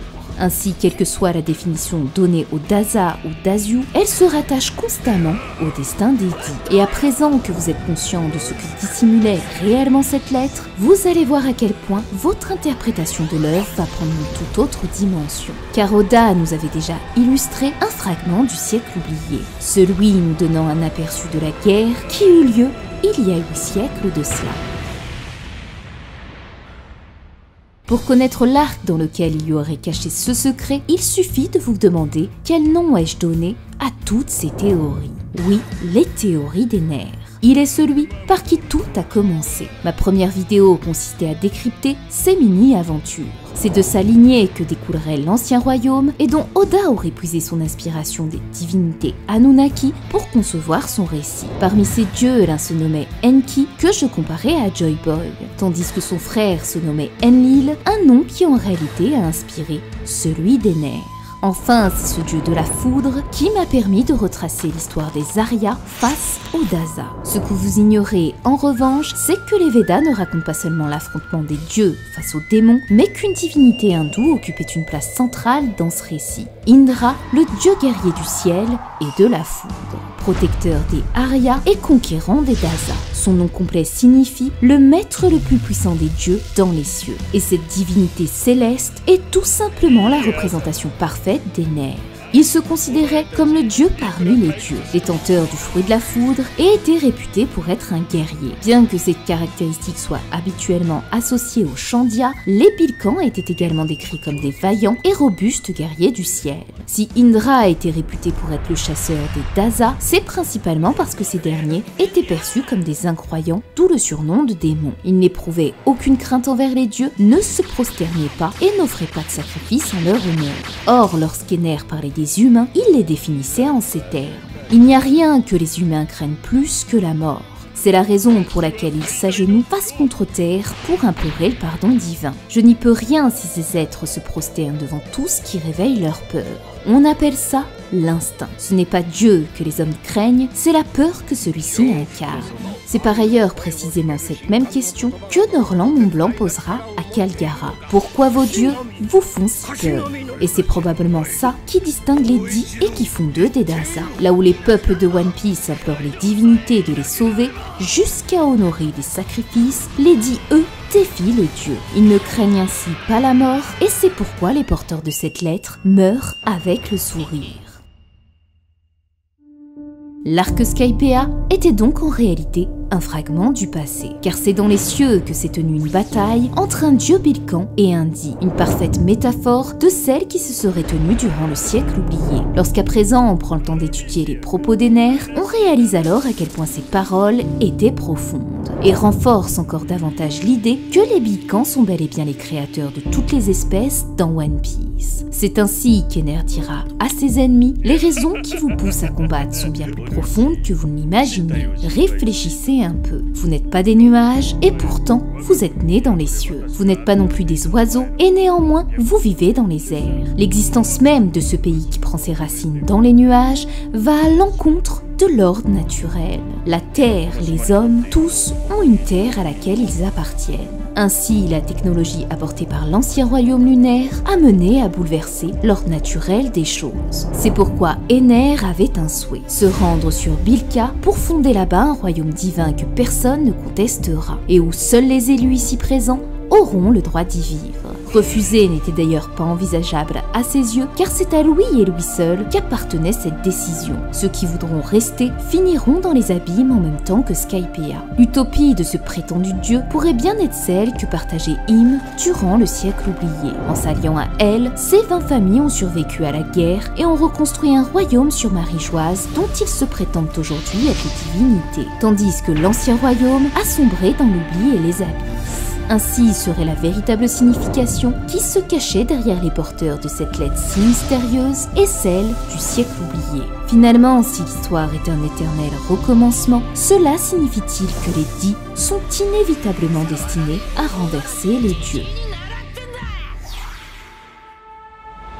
Ainsi, quelle que soit la définition donnée au Daza ou Dazyu, elle se rattache constamment au destin des dits. Et à présent que vous êtes conscient de ce que dissimulait réellement cette lettre, vous allez voir à quel point votre interprétation de l'œuvre va prendre une toute autre dimension. Car Oda nous avait déjà illustré un fragment du siècle oublié, celui nous donnant un aperçu de la guerre qui eut lieu il y a 8 siècles de cela. Pour connaître l'arc dans lequel il y aurait caché ce secret, il suffit de vous demander quel nom ai-je donné à toutes ces théories. Oui, les théories des nerfs. Il est celui par qui tout a commencé. Ma première vidéo consistait à décrypter ces mini-aventures. C'est de sa lignée que découlerait l'ancien royaume et dont Oda aurait puisé son inspiration des divinités Anunnaki pour concevoir son récit. Parmi ces dieux, l'un se nommait Enki, que je comparais à Joy Boy, tandis que son frère se nommait Enlil, un nom qui en réalité a inspiré celui des nerfs. Enfin, c'est ce dieu de la foudre qui m'a permis de retracer l'histoire des Aryas face aux Daza. Ce que vous ignorez en revanche, c'est que les Védas ne racontent pas seulement l'affrontement des dieux face aux démons, mais qu'une divinité hindoue occupait une place centrale dans ce récit. Indra, le dieu guerrier du ciel et de la foudre, protecteur des Aryas et conquérant des Daza. Son nom complet signifie le maître le plus puissant des dieux dans les cieux. Et cette divinité céleste est tout simplement la représentation parfaite des nerfs. Il se considérait comme le dieu parmi les dieux, détenteur du fruit de la foudre, et était réputé pour être un guerrier. Bien que cette caractéristique soit habituellement associée aux Chandyas, les Pilkans étaient également décrits comme des vaillants et robustes guerriers du ciel. Si Indra a été réputé pour être le chasseur des Daza, c'est principalement parce que ces derniers étaient perçus comme des incroyants, d'où le surnom de démons. Ils n'éprouvaient aucune crainte envers les dieux, ne se prosternaient pas et n'offraient pas de sacrifice en leur honneur. Or, lorsqu'Ener parlait des humains, il les définissait en ces termes. Il n'y a rien que les humains craignent plus que la mort. C'est la raison pour laquelle ils s'agenouillent face contre terre pour implorer le pardon divin. Je n'y peux rien si ces êtres se prosternent devant tout ce qui réveille leur peur. On appelle ça l'instinct. Ce n'est pas Dieu que les hommes craignent, c'est la peur que celui-ci incarne. C'est par ailleurs précisément cette même question que Norland Montblanc posera à Kalgara. Pourquoi vos dieux vous font si peur? Et c'est probablement ça qui distingue les dits et qui font d'eux des Daza. Là où les peuples de One Piece implorent les divinités de les sauver, jusqu'à honorer des sacrifices, les dits, eux, défient le dieu. Ils ne craignent ainsi pas la mort, et c'est pourquoi les porteurs de cette lettre meurent avec le sourire. L'arc Skypiea était donc en réalité un fragment du passé, car c'est dans les cieux que s'est tenue une bataille entre un dieu Pilkan et un dit, une parfaite métaphore de celle qui se serait tenue durant le siècle oublié. Lorsqu'à présent on prend le temps d'étudier les propos d'Ener, on réalise alors à quel point ces paroles étaient profondes, et renforce encore davantage l'idée que les Pilkans sont bel et bien les créateurs de toutes les espèces dans One Piece. C'est ainsi qu'Ener dira à ses ennemis, les raisons qui vous poussent à combattre sont bien plus profondes que vous ne l'imaginez. Réfléchissez un peu. Vous n'êtes pas des nuages et pourtant vous êtes nés dans les cieux. Vous n'êtes pas non plus des oiseaux et néanmoins vous vivez dans les airs. L'existence même de ce pays qui prend ses racines dans les nuages va à l'encontre de l'ordre naturel. La terre, les hommes, tous ont une terre à laquelle ils appartiennent. Ainsi, la technologie apportée par l'ancien royaume lunaire a mené à bouleverser l'ordre naturel des choses. C'est pourquoi Ener avait un souhait, se rendre sur Bilka pour fonder là-bas un royaume divin que personne ne contestera, et où seuls les élus ici présents auront le droit d'y vivre. Refuser n'était d'ailleurs pas envisageable à ses yeux, car c'est à Louis et Louis seul qu'appartenait cette décision. Ceux qui voudront rester finiront dans les abîmes en même temps que Skypiea. L'utopie de ce prétendu dieu pourrait bien être celle que partageait Ym durant le siècle oublié. En s'alliant à elle, ces 20 familles ont survécu à la guerre et ont reconstruit un royaume sur Marie-Joise dont ils se prétendent aujourd'hui être les divinités, tandis que l'ancien royaume a sombré dans l'oubli et les abysses. Ainsi serait la véritable signification qui se cachait derrière les porteurs de cette lettre si mystérieuse et celle du siècle oublié. Finalement, si l'histoire est un éternel recommencement, cela signifie-t-il que les dits sont inévitablement destinés à renverser les dieux?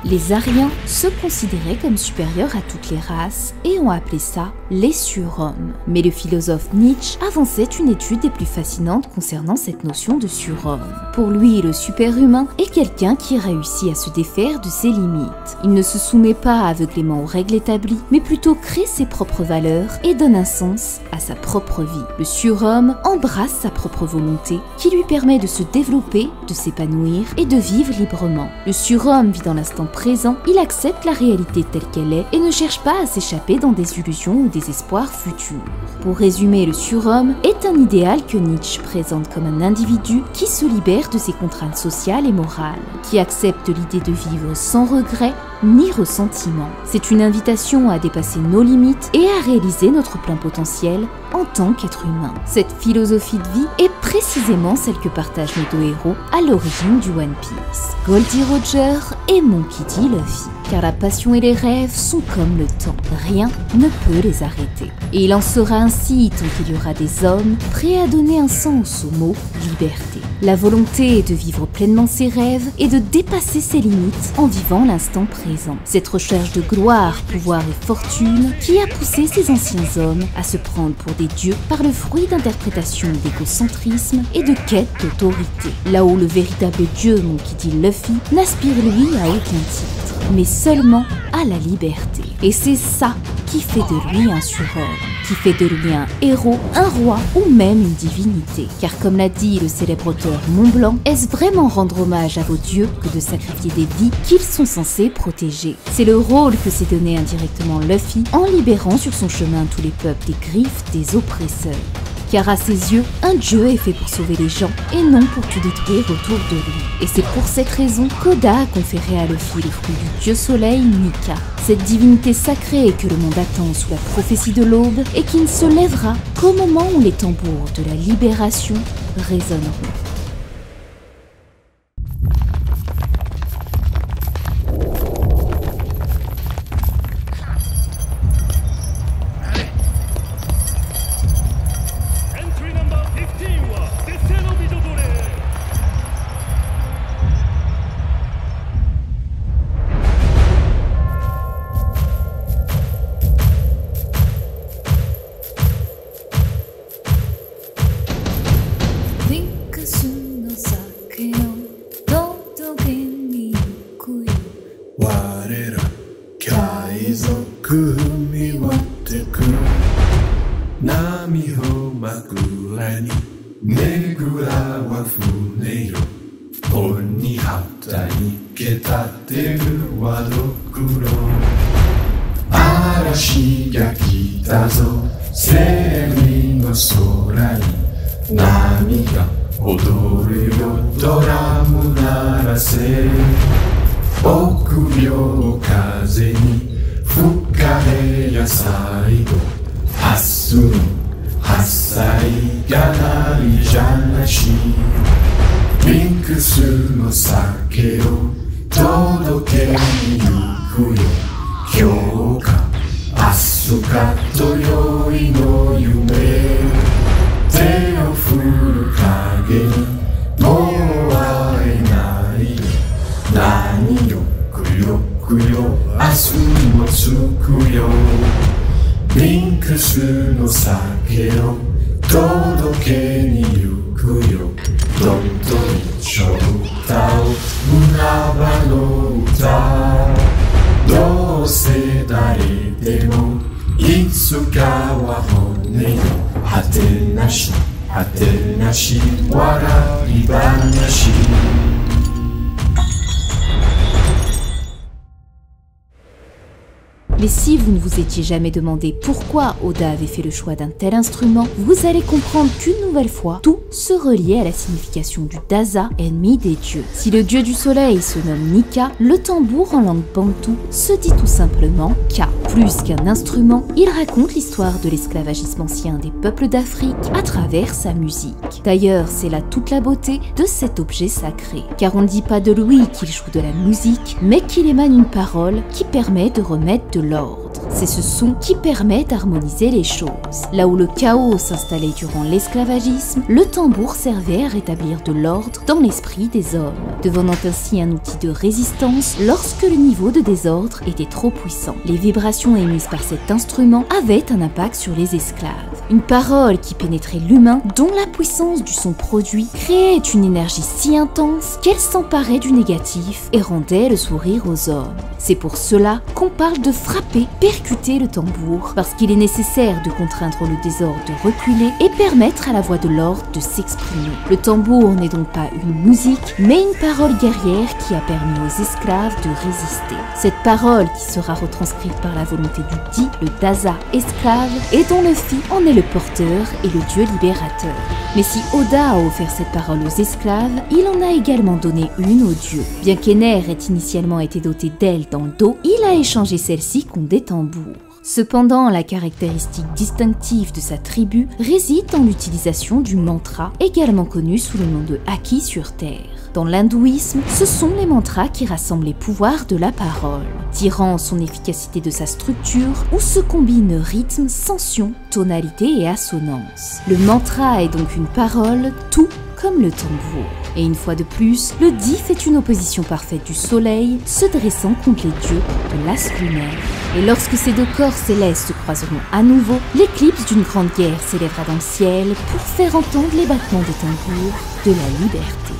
Les Ariens se considéraient comme supérieurs à toutes les races et ont appelé ça les surhommes. Mais le philosophe Nietzsche avançait une étude des plus fascinantes concernant cette notion de surhomme. Pour lui, le superhumain est quelqu'un qui réussit à se défaire de ses limites. Il ne se soumet pas aveuglément aux règles établies, mais plutôt crée ses propres valeurs et donne un sens à sa propre vie. Le surhomme embrasse sa propre volonté qui lui permet de se développer, de s'épanouir et de vivre librement. Le surhomme vit dans l'instant présent, il accepte la réalité telle qu'elle est et ne cherche pas à s'échapper dans des illusions ou des espoirs futurs. Pour résumer, le surhomme est un idéal que Nietzsche présente comme un individu qui se libère de ses contraintes sociales et morales, qui accepte l'idée de vivre sans regret ni ressentiment. C'est une invitation à dépasser nos limites et à réaliser notre plein potentiel en tant qu'être humain. Cette philosophie de vie est précisément celle que partagent nos deux héros à l'origine du One Piece, Goldie Roger et Monkey D. Luffy. Car la passion et les rêves sont comme le temps, rien ne peut les arrêter. Et il en sera ainsi tant qu'il y aura des hommes prêts à donner un sens au mot liberté. La volonté de vivre pleinement ses rêves et de dépasser ses limites en vivant l'instant présent. Cette recherche de gloire, pouvoir et fortune qui a poussé ces anciens hommes à se prendre pour des dieux par le fruit d'interprétations d'égocentrisme et de quête d'autorité. Là où le véritable dieu Monkey D. Luffy n'aspire lui à aucun titre, mais seulement à la liberté. Et c'est ça qui fait de lui un surhomme, qui fait de lui un héros, un roi ou même une divinité. Car comme l'a dit le célèbre auteur Montblanc, est-ce vraiment rendre hommage à vos dieux que de sacrifier des vies qu'ils sont censés protéger? C'est le rôle que s'est donné indirectement Luffy en libérant sur son chemin tous les peuples des griffes des oppresseurs. Car à ses yeux, un dieu est fait pour sauver les gens et non pour tout détruire autour de lui. Et c'est pour cette raison qu'Oda a conféré à Luffy le fruit du dieu soleil Nika, cette divinité sacrée que le monde attend sous la prophétie de l'aube et qui ne se lèvera qu'au moment où les tambours de la libération résonneront. Mais si vous ne vous étiez jamais demandé pourquoi Oda avait fait le choix d'un tel instrument, vous allez comprendre qu'une nouvelle fois, tout se reliait à la signification du Daza, ennemi des dieux. Si le dieu du soleil se nomme Nika, le tambour en langue bantou se dit tout simplement Ka. Plus qu'un instrument, il raconte l'histoire de l'esclavagisme ancien des peuples d'Afrique à travers sa musique. D'ailleurs, c'est là toute la beauté de cet objet sacré, car on ne dit pas de lui qu'il joue de la musique, mais qu'il émane une parole qui permet de remettre de l'ordre. C'est ce son qui permet d'harmoniser les choses. Là où le chaos s'installait durant l'esclavagisme, le tambour servait à rétablir de l'ordre dans l'esprit des hommes, devenant ainsi un outil de résistance lorsque le niveau de désordre était trop puissant. Les vibrations émises par cet instrument avaient un impact sur les esclaves. Une parole qui pénétrait l'humain, dont la puissance du son produit créait une énergie si intense qu'elle s'emparait du négatif et rendait le sourire aux hommes. C'est pour cela qu'on parle de frapper, percuter le tambour, parce qu'il est nécessaire de contraindre le désordre de reculer et permettre à la voix de l'ordre de s'exprimer. Le tambour n'est donc pas une musique, mais une parole guerrière qui a permis aux esclaves de résister. Cette parole qui sera retranscrite par la volonté du Di, le Daza esclave, et dont Luffy en est le porteur et le dieu libérateur. Mais si Oda a offert cette parole aux esclaves, il en a également donné une aux dieux. Bien qu'Ener ait initialement été doté d'ailes dans le dos, il a échangé celles-ci contre des tambours. Cependant, la caractéristique distinctive de sa tribu réside dans l'utilisation du mantra, également connu sous le nom de Haki sur Terre. Dans l'hindouisme, ce sont les mantras qui rassemblent les pouvoirs de la parole, tirant son efficacité de sa structure où se combinent rythme, sension, tonalité et assonance. Le mantra est donc une parole, tout comme le tambour. Et une fois de plus, le Di fait une opposition parfaite du soleil, se dressant contre les dieux de l'as lunaire. Et lorsque ces deux corps célestes se croiseront à nouveau, l'éclipse d'une grande guerre s'élèvera dans le ciel pour faire entendre les battements des tambours de la liberté.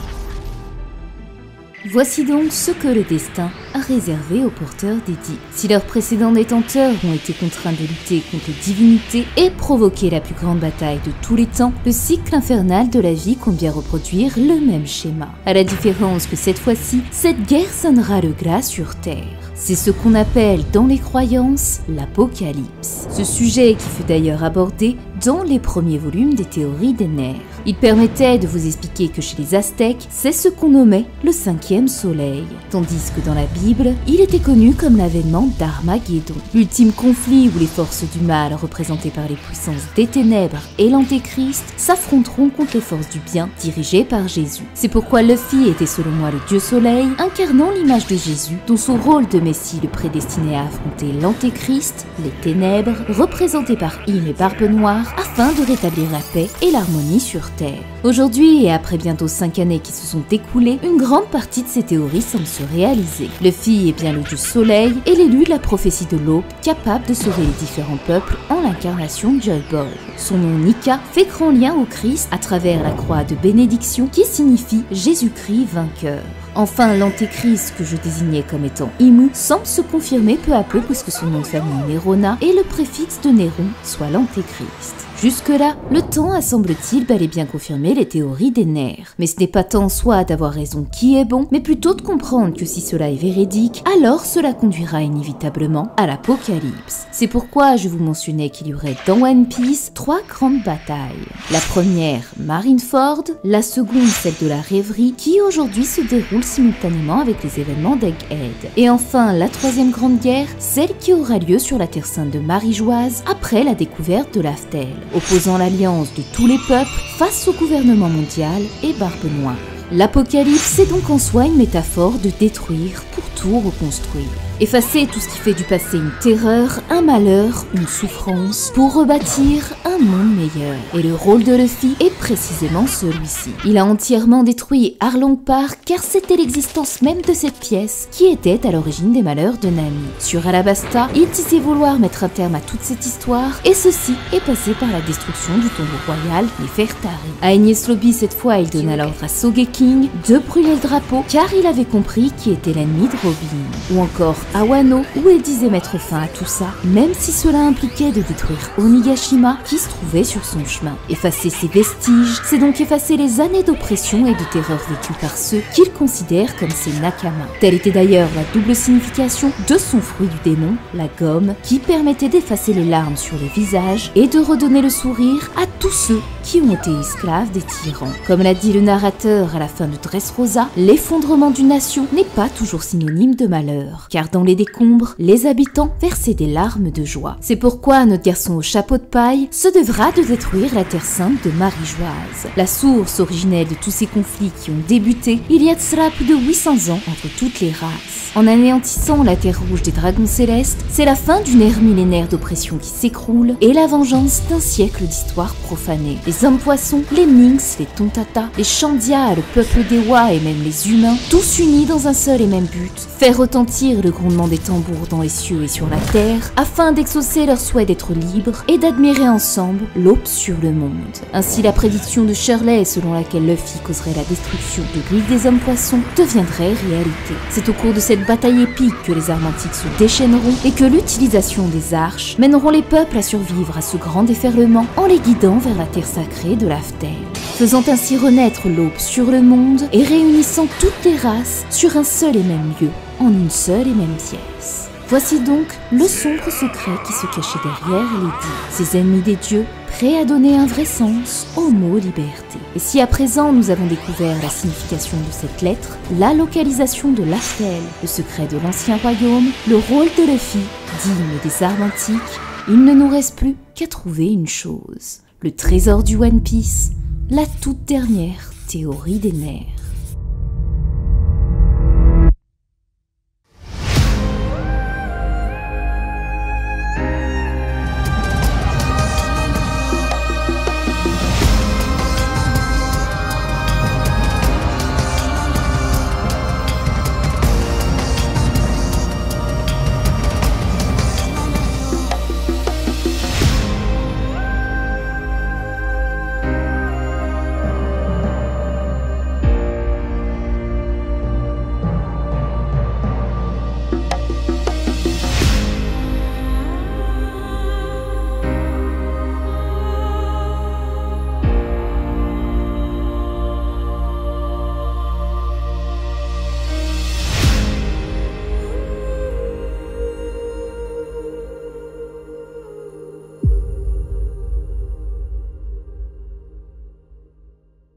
Voici donc ce que le destin a réservé aux porteurs des Di. Si leurs précédents détenteurs ont été contraints de lutter contre les divinités et provoquer la plus grande bataille de tous les temps, le cycle infernal de la vie compte bien reproduire le même schéma. À la différence que cette fois-ci, cette guerre sonnera le glas sur Terre. C'est ce qu'on appelle dans les croyances l'Apocalypse. Ce sujet qui fut d'ailleurs abordé dans les premiers volumes des théories d'Ener. Il permettait de vous expliquer que chez les Aztèques, c'est ce qu'on nommait le 5e soleil, tandis que dans la Bible, il était connu comme l'avènement d'Armageddon, l'ultime conflit où les forces du mal, représentées par les puissances des ténèbres et l'Antéchrist, s'affronteront contre les forces du bien, dirigées par Jésus. C'est pourquoi Luffy était selon moi le dieu soleil, incarnant l'image de Jésus, dont son rôle de Messie le prédestinait à affronter l'Antéchrist, les ténèbres, représentés par Im et Barbe Noire, afin de rétablir la paix et l'harmonie sur Terre. Aujourd'hui, et après bientôt 5 années qui se sont écoulées, une grande partie de ces théories semble se réaliser. Luffy est bien le dieu soleil et l'élu de la prophétie de l'aube, capable de sauver les différents peuples en l'incarnation de Joy Boy. Son nom Nika fait grand lien au Christ à travers la croix de bénédiction qui signifie Jésus-Christ vainqueur. Enfin, l'Antéchrist, que je désignais comme étant Imu, semble se confirmer peu à peu puisque son nom de famille Nerona est le préfixe de Néron, soit l'Antéchrist. Jusque-là, le temps a semble-t-il bel et bien confirmé les théories d'Ener. Mais ce n'est pas tant en soi d'avoir raison qui est bon, mais plutôt de comprendre que si cela est véridique, alors cela conduira inévitablement à l'apocalypse. C'est pourquoi je vous mentionnais qu'il y aurait dans One Piece 3 grandes batailles. La première, Marineford, la seconde, celle de la rêverie, qui aujourd'hui se déroule simultanément avec les événements d'Egghead. Et enfin, la troisième grande guerre, celle qui aura lieu sur la Terre Sainte de Marie-Joise après la découverte de l'Aftel, opposant l'alliance de tous les peuples face au gouvernement mondial et Barbe Noire. L'apocalypse est donc en soi une métaphore de détruire pour tout reconstruire. Effacer tout ce qui fait du passé une terreur, un malheur, une souffrance, pour rebâtir un monde meilleur. Et le rôle de Luffy est précisément celui-ci. Il a entièrement détruit Arlong Park car c'était l'existence même de cette pièce qui était à l'origine des malheurs de Nami. Sur Alabasta, il disait vouloir mettre un terme à toute cette histoire et ceci est passé par la destruction du tombeau royal Nefertari. À Enies Lobby cette fois, il donna l'ordre à Sogeking de brûler le drapeau car il avait compris qui était l'ennemi de Robin. Ou encore à Wano, où elle disait mettre fin à tout ça, même si cela impliquait de détruire Onigashima qui se trouvait sur son chemin. Effacer ses vestiges, c'est donc effacer les années d'oppression et de terreur vécues par ceux qu'il considère comme ses nakama. Telle était d'ailleurs la double signification de son fruit du démon, la gomme, qui permettait d'effacer les larmes sur les visages et de redonner le sourire à tous ceux qui ont été esclaves des tyrans. Comme l'a dit le narrateur à la fin de Dressrosa, l'effondrement d'une nation n'est pas toujours synonyme de malheur, car dans les décombres, les habitants versaient des larmes de joie. C'est pourquoi notre garçon au chapeau de paille se devra de détruire la terre sainte de Marie-Joise. La source originelle de tous ces conflits qui ont débuté il y a de cela plus de 800 ans entre toutes les races. En anéantissant la terre rouge des dragons célestes, c'est la fin d'une ère millénaire d'oppression qui s'écroule et la vengeance d'un siècle d'histoire profanée. Les hommes-poissons, les Minx, les Tontata, les Chandia, le peuple d'Ewa et même les humains, tous unis dans un seul et même but, faire retentir le grondement des tambours dans les cieux et sur la terre, afin d'exaucer leur souhait d'être libres et d'admirer ensemble l'aube sur le monde. Ainsi la prédiction de Shirley selon laquelle Luffy causerait la destruction de l'île des hommes-poissons deviendrait réalité. C'est au cours de cette bataille épique que les armes antiques se déchaîneront et que l'utilisation des arches mèneront les peuples à survivre à ce grand déferlement en les guidant vers la terre sacrée de l'Aftel, faisant ainsi renaître l'aube sur le monde et réunissant toutes les races sur un seul et même lieu, en une seule et même pièce. Voici donc le sombre secret qui se cachait derrière les dits, ces ennemis des dieux prêts à donner un vrai sens au mot liberté. Et si à présent nous avons découvert la signification de cette lettre, la localisation de l'Aftel, le secret de l'ancien royaume, le rôle de Luffy, digne des armes antiques, il ne nous reste plus qu'à trouver une chose, le trésor du One Piece, la toute dernière théorie des nerfs.